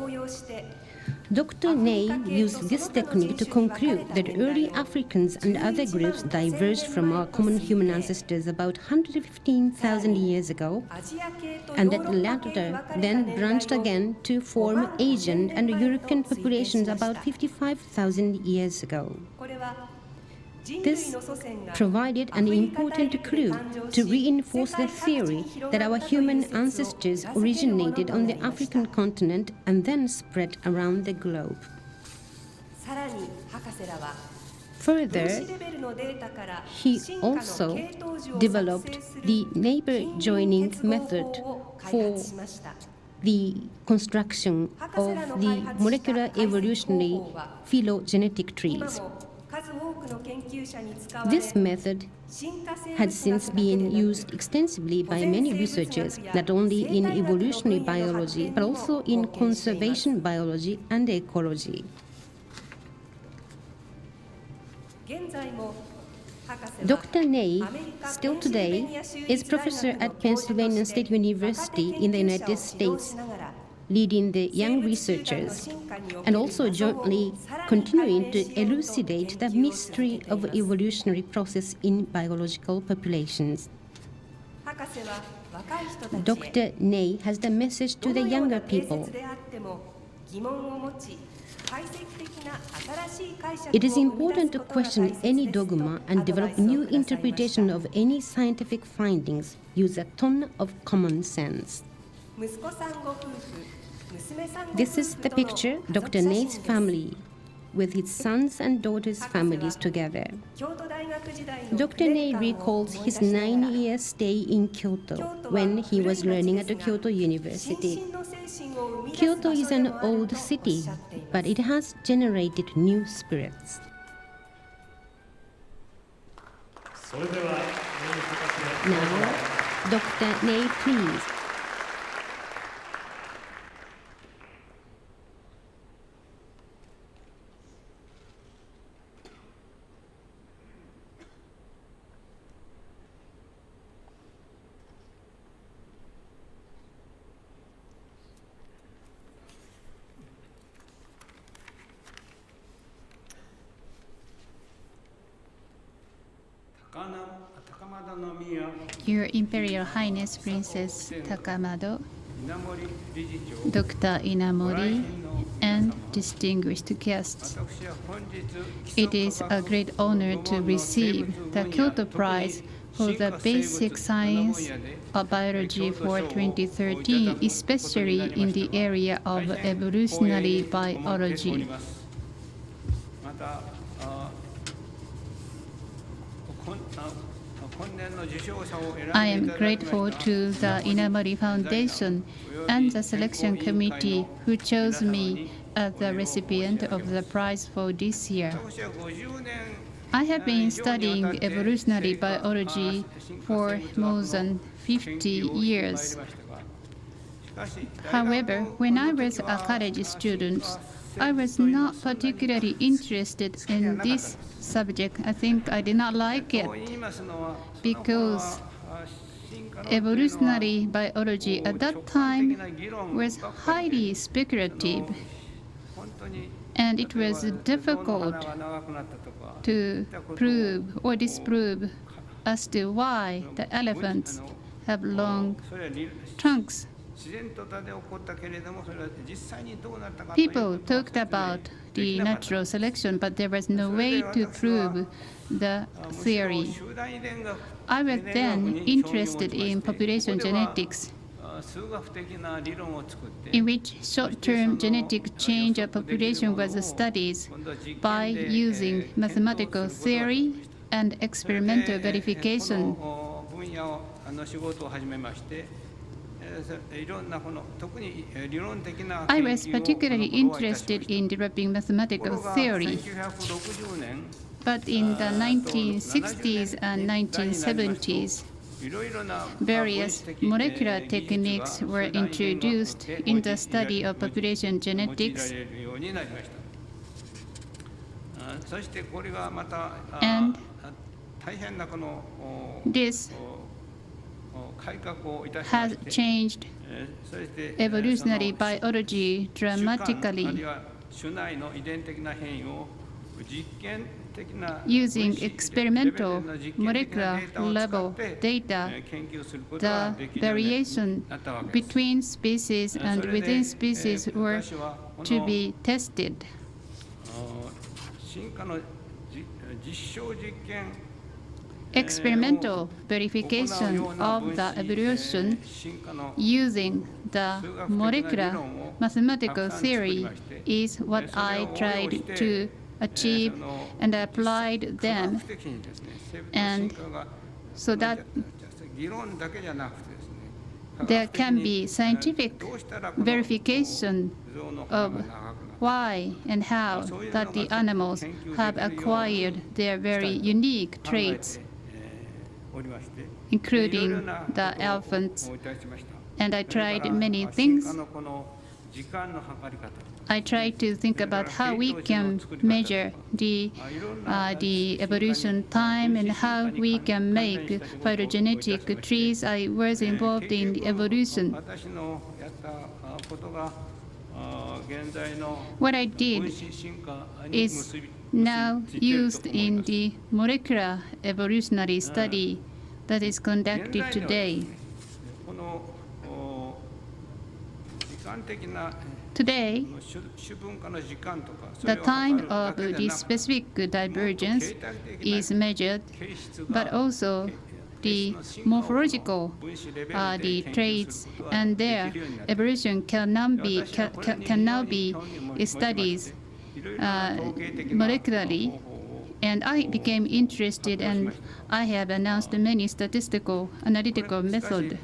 Dr. Nei used this technique to conclude that early Africans and other groups diverged from our common human ancestors about 115,000 years ago, and that the latter then branched again to form Asian and European populations about 55,000 years ago. This provided an important clue to reinforce the theory that our human ancestors originated on the African continent and then spread around the globe. Further, he also developed the neighbor joining method for the construction of the molecular evolutionary phylogenetic trees. This method has since been used extensively by many researchers, not only in evolutionary biology, but also in conservation biology and ecology. Dr. Ney, still today, is professor at Pennsylvania State University in the United States, leading the young researchers, and also jointly continuing to elucidate the mystery of evolutionary process in biological populations. Dr. Ney has the message to the younger people. It is important to question any dogma and develop new interpretation of any scientific findings. Use a ton of common sense. This is the picture Dr. Ney's family with his sons and daughters' families together. Dr. Ney recalls his 9-year stay in Kyoto when he was learning at the Kyoto University. Kyoto is an old city, but it has generated new spirits. Now, Dr. Ney, please. Your Imperial Highness Princess Takamado, Dr. Inamori, and distinguished guests. It is a great honor to receive the Kyoto Prize for the Basic Science of Biology for 2013, especially in the area of evolutionary biology. I am grateful to the Inamori Foundation and the selection committee who chose me as the recipient of the prize for this year. I have been studying evolutionary biology for more than 50 years. However, when I was a college student, I was not particularly interested in this subject. I think I did not like it because evolutionary biology at that time was highly speculative, and it was difficult to prove or disprove as to why the elephants have long trunks. People talked about the natural selection, but there was no way to prove the theory. I was then interested in population genetics, in which short-term genetic change of population was studied by using mathematical theory and experimental verification. I was particularly interested in developing mathematical theory, but in the 1960s and 1970s, various molecular techniques were introduced in the study of population genetics, and this has changed evolutionary biology dramatically. Using experimental molecular level data, the variation between species and within species were to be tested. experimental verification of the evolution using the molecular mathematical theory is what I tried to achieve, and I applied them. And so that there can be scientific verification of why and how that the animals have acquired their very unique traits, including the elephants. And I tried many things. I tried to think about how we can measure the evolution time and how we can make phylogenetic trees. I was involved in the evolution. What I did is now used in the molecular evolutionary study that is conducted today. Today, the time of the specific divergence is measured, but also the morphological the traits and their evolution can now be studied molecularly. And I became interested, and I have announced many statistical analytical methods.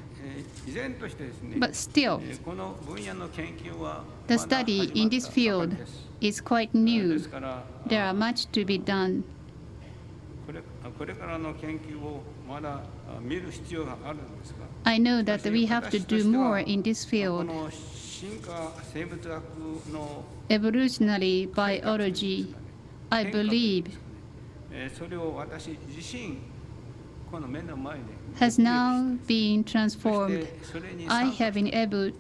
But still, the study in this field is quite new. There are much to be done. I know that we have to do more in this field. Evolutionary biology, I believe, has now been transformed. I have been able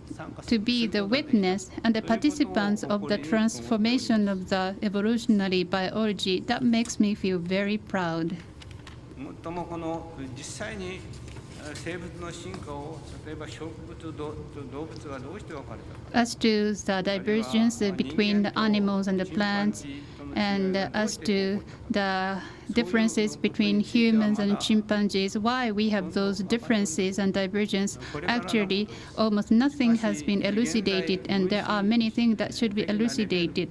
to be the witness and the participants of the transformation of the evolutionary biology. That makes me feel very proud. As to the divergence between the animals and the plants, and as to the differences between humans and chimpanzees, why we have those differences and divergence, actually almost nothing has been elucidated, and there are many things that should be elucidated.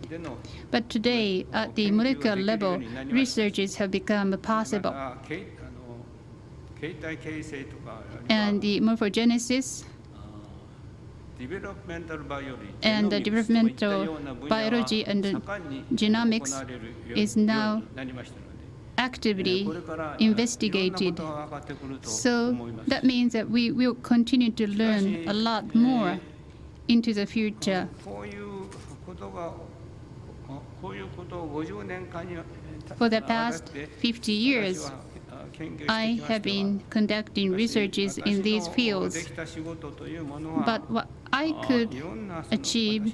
But today, at the molecular level, researches have become possible. And the morphogenesis and the developmental biology and the genomics is now actively investigated. So that means that we will continue to learn a lot more into the future. For the past 50 years, I have been conducting researches in these fields, but what I could achieve,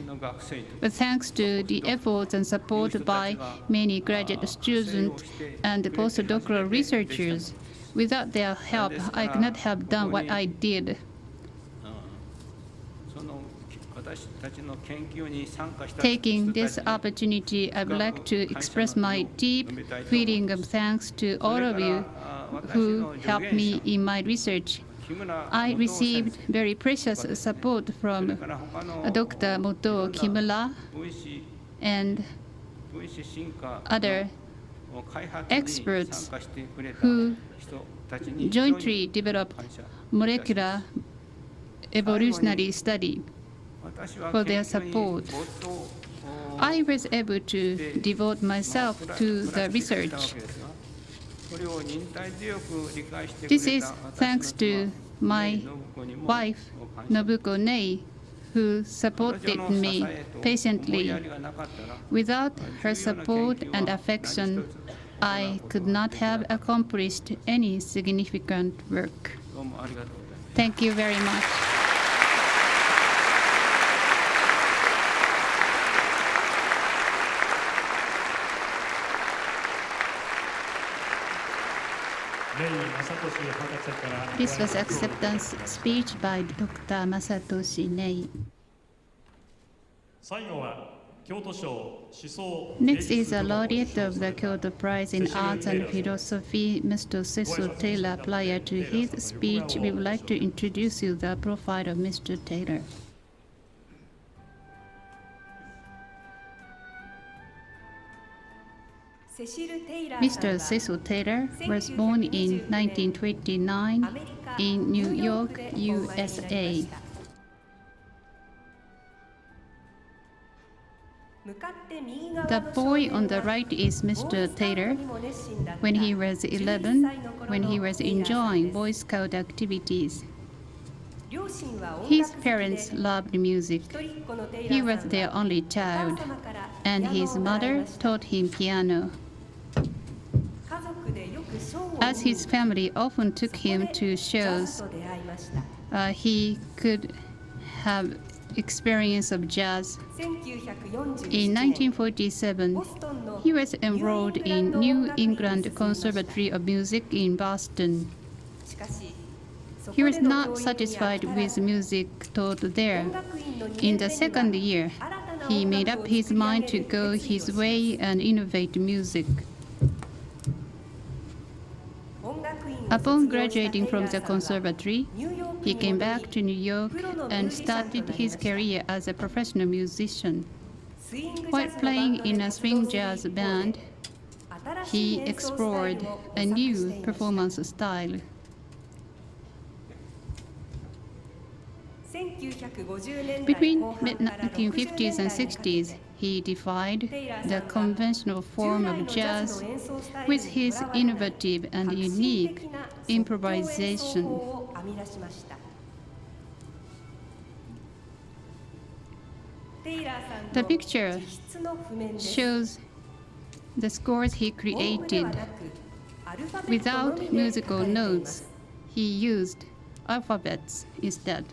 but thanks to the efforts and support by many graduate students and postdoctoral researchers, without their help, I could not have done what I did. Taking this opportunity, I would like to express my deep feeling of thanks to all of you who helped me in my research. I received very precious support from Dr. Moto Kimura and other experts who jointly developed molecular evolutionary study. For their support, I was able to devote myself to the research. This is thanks to my wife, Nobuko Nei, who supported me patiently. Without her support and affection, I could not have accomplished any significant work. Thank you very much. This was acceptance speech by Dr. Masatoshi Nei. Next is a laureate of the Kyoto Prize in Arts and Philosophy, Mr. Cecil Taylor. Prior to his speech, we would like to introduce you the profile of Mr. Taylor. Mr. Cecil Taylor was born in 1929 in New York, USA. The boy on the right is Mr. Taylor. When he was 11, when he was enjoying Boy Scout activities, his parents loved music. He was their only child, and his mother taught him piano. As his family often took him to shows, he could have experience of jazz. In 1947, he was enrolled in New England Conservatory of Music in Boston. He was not satisfied with music taught there. In the second year, he made up his mind to go his way and innovate music. Upon graduating from the conservatory, he came back to New York and started his career as a professional musician. While playing in a swing jazz band, he explored a new performance style. Between mid-1950s and 60s, he defied the conventional form of jazz with his innovative and unique improvisation. The picture shows the scores he created. Without musical notes, he used alphabets instead.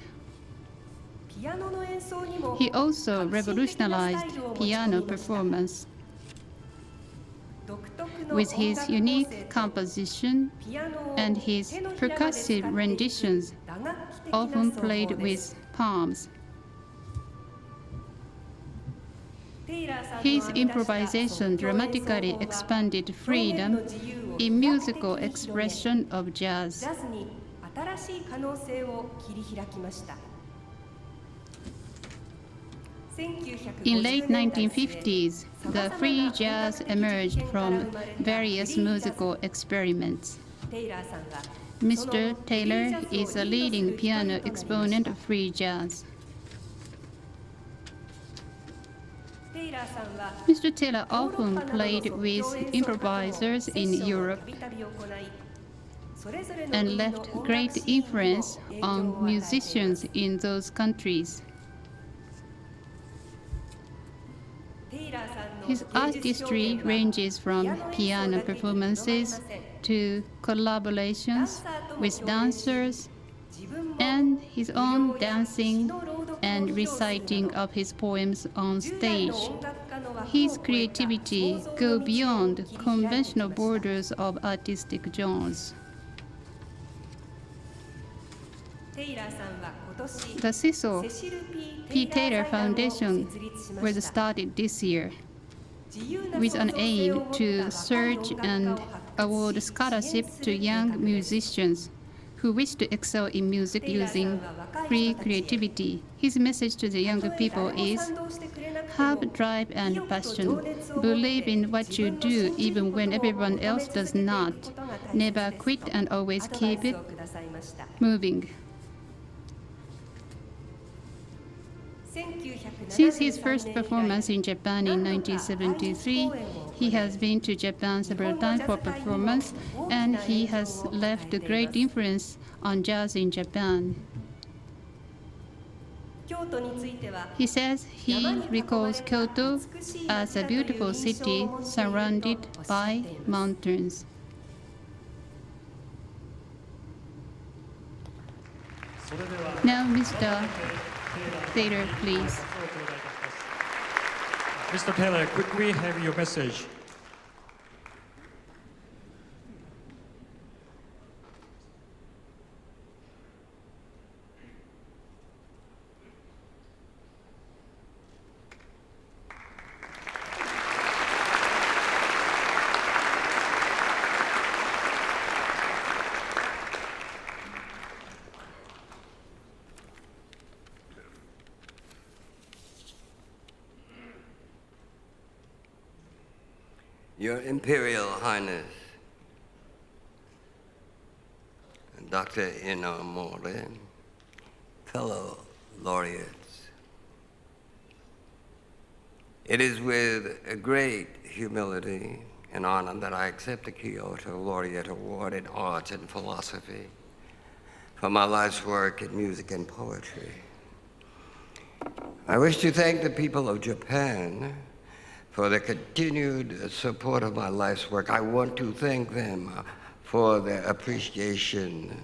He also revolutionized piano performance. With his unique composition and his percussive renditions, often played with palms. His improvisation dramatically expanded freedom in musical expression of jazz. In late 1950s, the free jazz emerged from various musical experiments. Mr. Taylor is a leading piano exponent of free jazz. Mr. Taylor often played with improvisers in Europe and left great influence on musicians in those countries. His artistry ranges from piano performances to collaborations with dancers and his own dancing and reciting of his poems on stage. His creativity goes beyond conventional borders of artistic genres. The Cecil P. Taylor Foundation was started this year with an aim to search and award scholarship to young musicians who wish to excel in music using free creativity. His message to the younger people is, have drive and passion. Believe in what you do even when everyone else does not. Never quit and always keep it moving. Since his first performance in Japan in 1973, he has been to Japan several times for performance, and he has left a great influence on jazz in Japan. He says he recalls Kyoto as a beautiful city surrounded by mountains. Now, Mr. Taylor, please. Mr. Taylor, could we have your message? Your Imperial Highness, Dr. Inamori, fellow laureates, it is with a great humility and honor that I accept the Kyoto Laureate Award in Arts and Philosophy for my life's work in music and poetry. I wish to thank the people of Japan for their continued support of my life's work. I want to thank them for their appreciation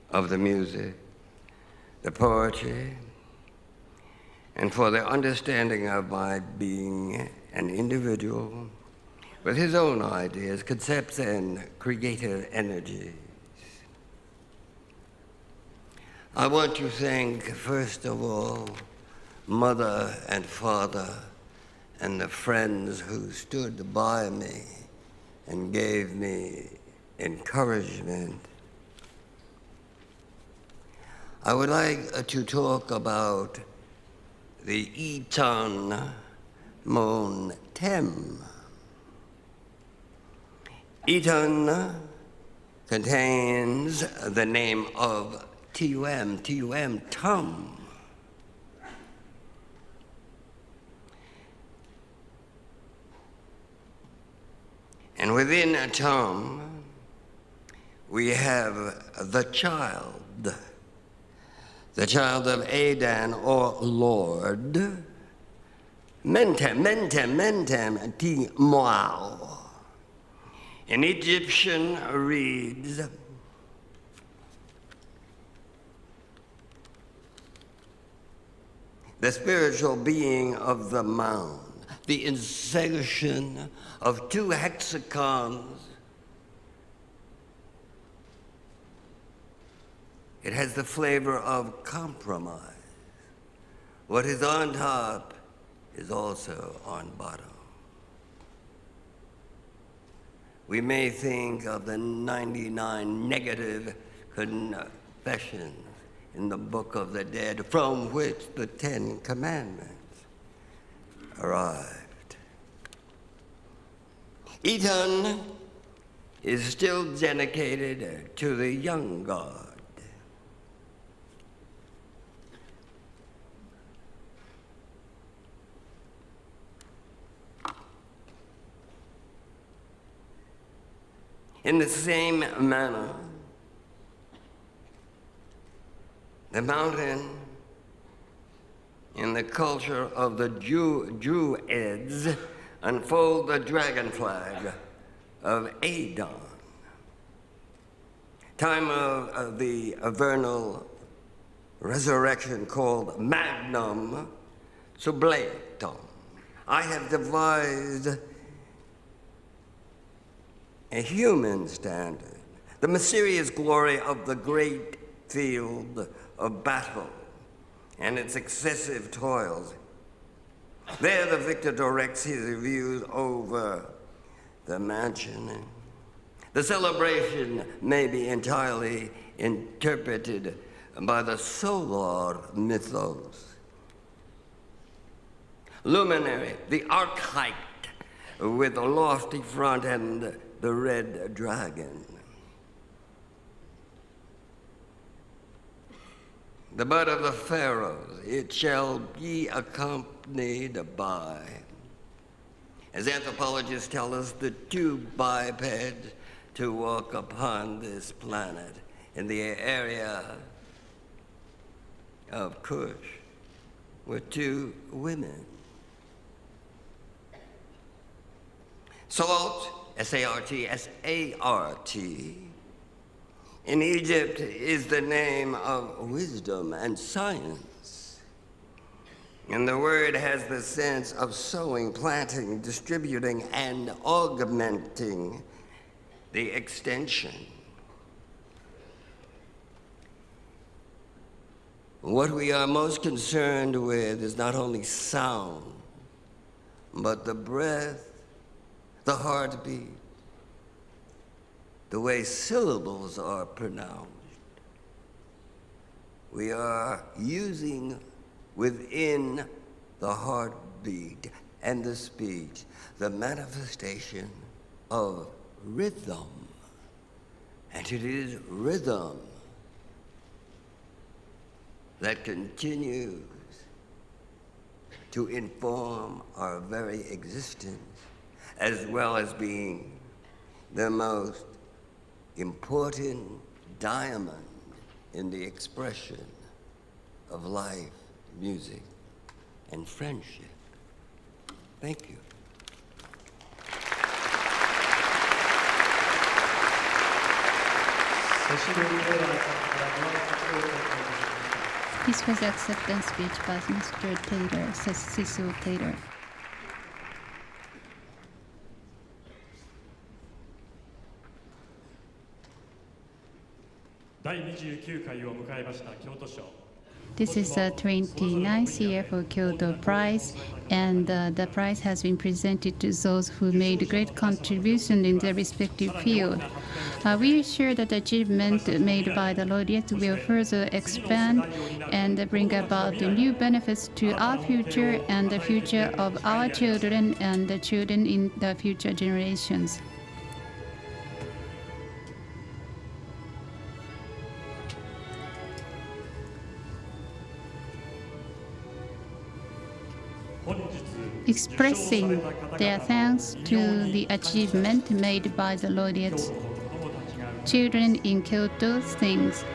of the music, the poetry, and for their understanding of my being an individual with his own ideas, concepts, and creative energies. I want to thank, first of all, mother and father and the friends who stood by me and gave me encouragement. I would like to talk about the Itan Mon Tem. Itan contains the name of Tum, Tum. And within a Tum, we have the child of Adan, or Lord, Mentem, Ti Moao. In Egyptian reads, the spiritual being of the mound, the insertion of two hexagons. It has the flavor of compromise. What is on top is also on bottom. We may think of the 99 negative confessions in the Book of the Dead, from which the 10 Commandments arrived. Itan is still dedicated to the young god. In the same manner, the mountain in the culture of the Druids unfold the dragon flag of Adon, time of the vernal resurrection called Magnum Sublatum. I have devised a human standard, the mysterious glory of the great field of battle and its excessive toils. There the victor directs his views over the mansion. The celebration may be entirely interpreted by the solar mythos. Luminary, the archite with the lofty front and the red dragon. The bud of the pharaohs, it shall be accompanied by, as anthropologists tell us, the two bipeds to walk upon this planet in the area of Kush were two women. Salt, S-A-R-T, S-A-R-T, in Egypt is the name of wisdom and science. And the word has the sense of sowing, planting, distributing, and augmenting the extension. What we are most concerned with is not only sound, but the breath, the heartbeat, the way syllables are pronounced. We are using within the heartbeat and the speech, the manifestation of rhythm. And it is rhythm that continues to inform our very existence, as well as being the most important diamond in the expression of life, music, and friendship. Thank you. This was the acceptance speech by Mr. Taylor, Cecil Taylor. This is the 29th year for Kyoto Prize, and the prize has been presented to those who made great contribution in their respective field. We are sure that the achievement made by the laureates will further expand and bring about new benefits to our future and the future of our children and the children in the future generations. Expressing their thanks to the achievement made by the laureates, children in Kyoto sings.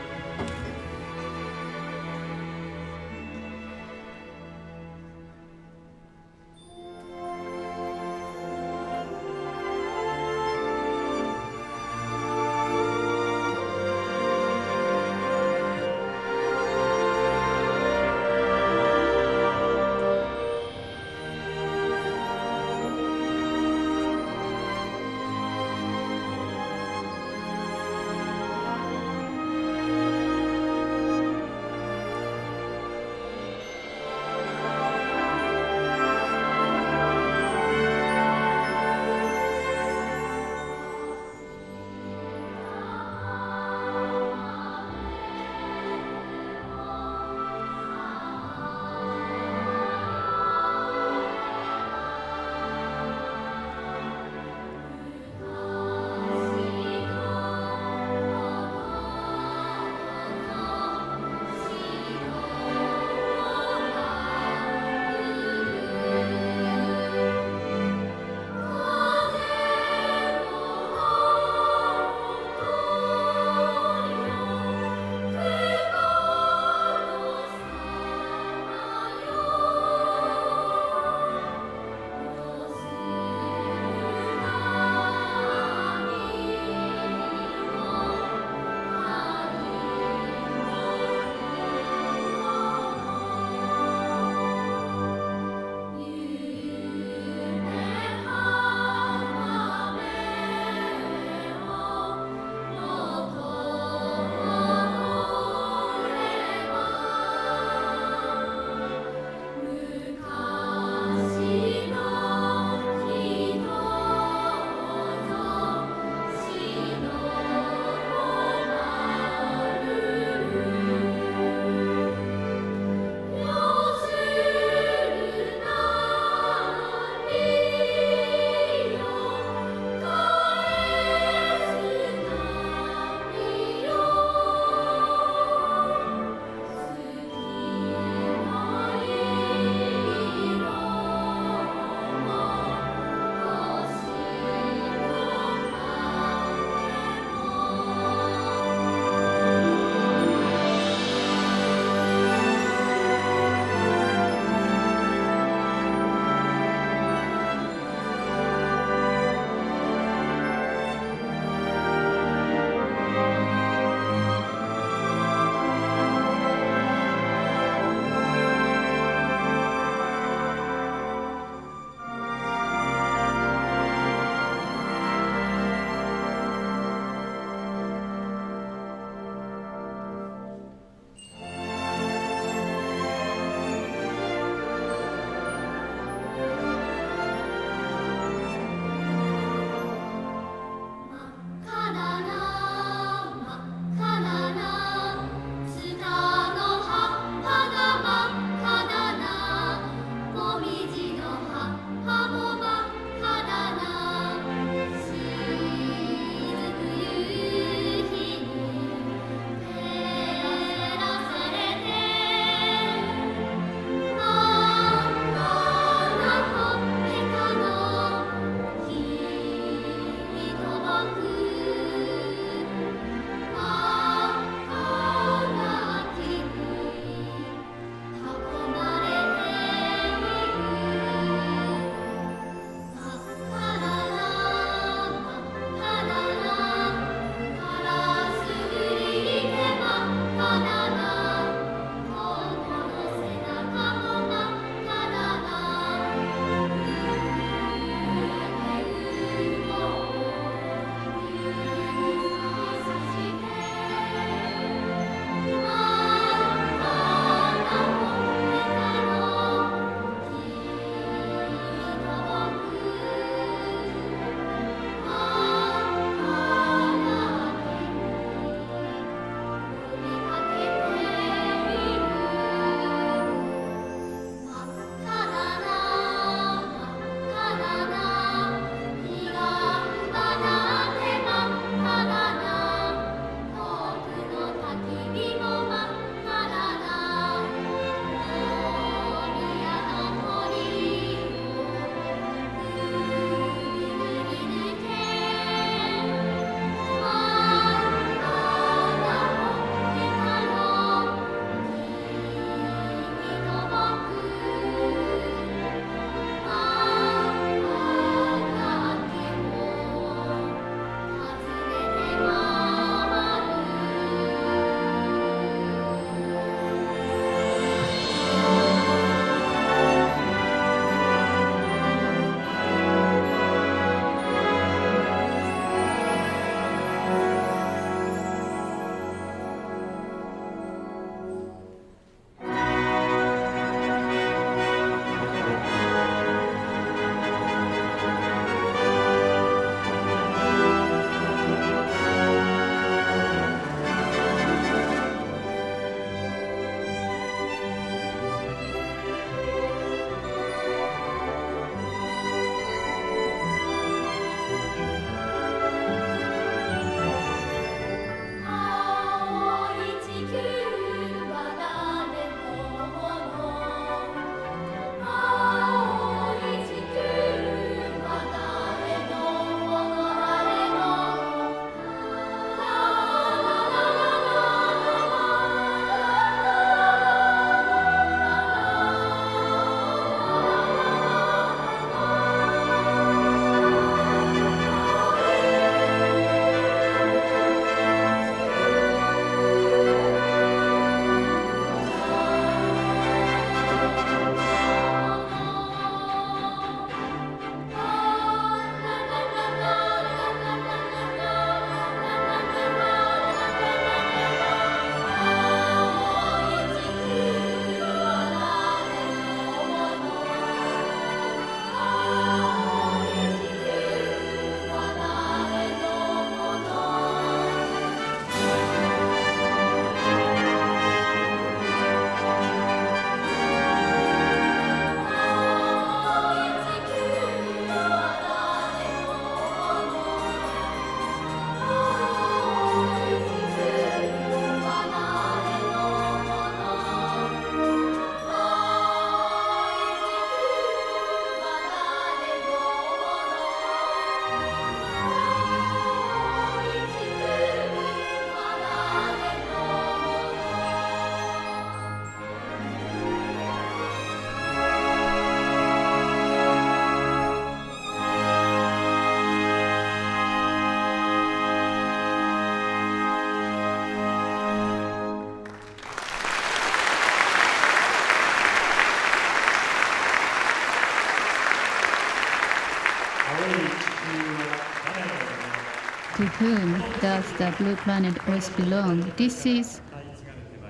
to whom does the Blue Planet Earth belong? This is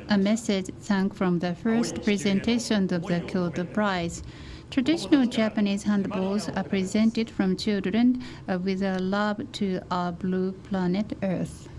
a message sung from the first presentation of the Kyoto Prize. Traditional Japanese handballs are presented from children with a love to our blue planet Earth.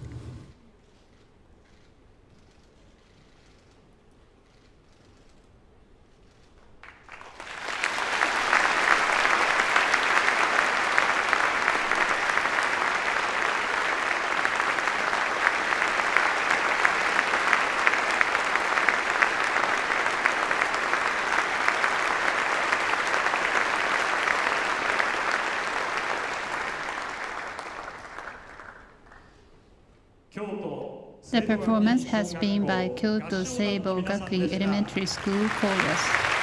The performance has been by Kyoto Seibo Gakuin Elementary School Chorus.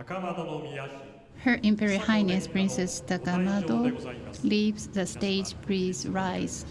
Her Imperial Highness Princess Takamado leaves the stage. Please rise.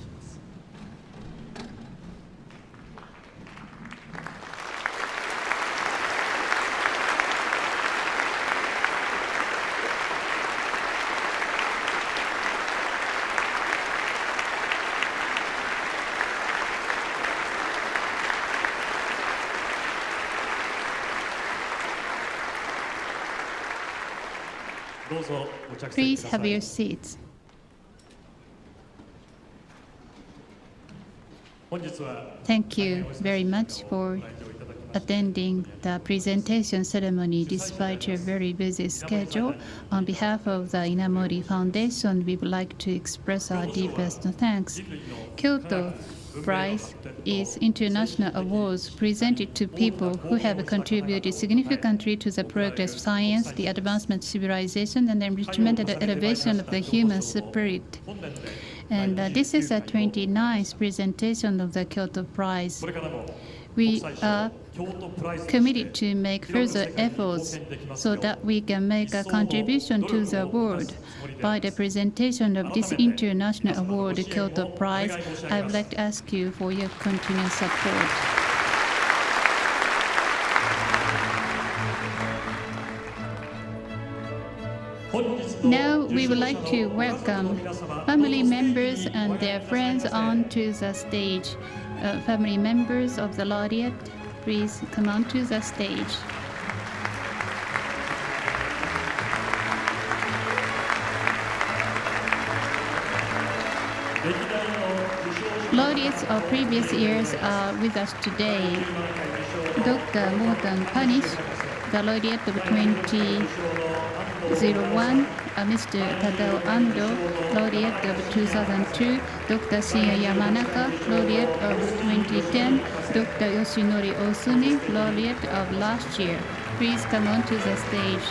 Please have your seats. Thank you very much for attending the presentation ceremony despite your very busy schedule. On behalf of the Inamori Foundation, we would like to express our deepest thanks. Kyoto Prize is international awards presented to people who have contributed significantly to the progress of science, the advancement of civilization, and the enrichment and elevation of the human spirit. And this is the 29th presentation of the Kyoto Prize. We are committed to make further efforts so that we can make a contribution to the world. By the presentation of this international award, the Kyoto Prize, I would like to ask you for your continued support. Now we would like to welcome family members and their friends onto the stage. Family members of the Laureate, please come onto the stage. Laureates of previous years are with us today. Dr. Morgan Panish, the Laureate of 2001, Mr. Tadao Ando, Laureate of 2002, Dr. Shinya Yamanaka, Laureate of 2010, Dr. Yoshinori Osune, Laureate of last year. Please come on to the stage.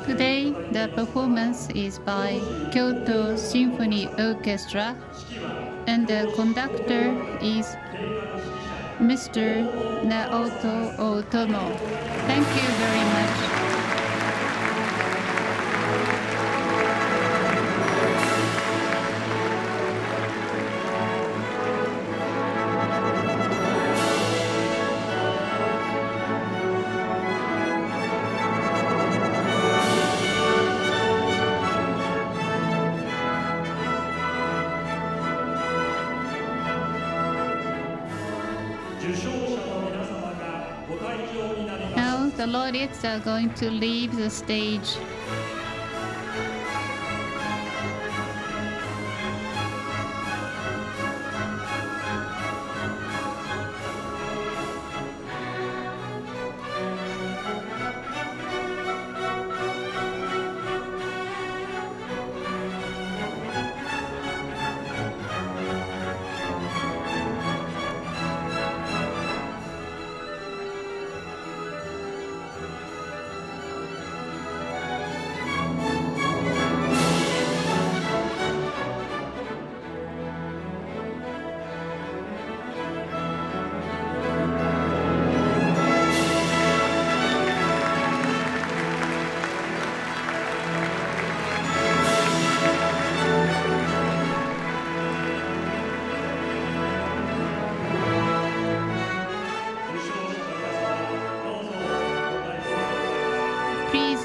Today, the performance is by Kyoto Symphony Orchestra, and the conductor is Mr. Naoto Otomo. Thank you very much. Now the laureates are going to leave the stage.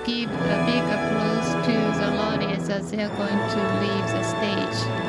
give a big applause to the laureates as they are going to leave the stage.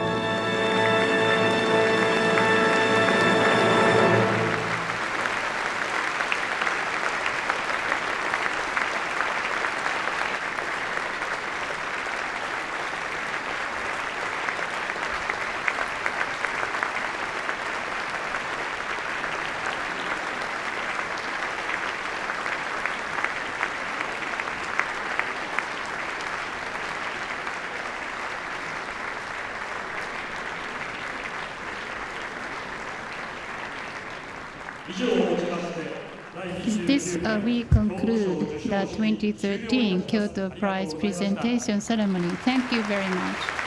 This we conclude the 2013 Kyoto Prize presentation ceremony. Thank you very much.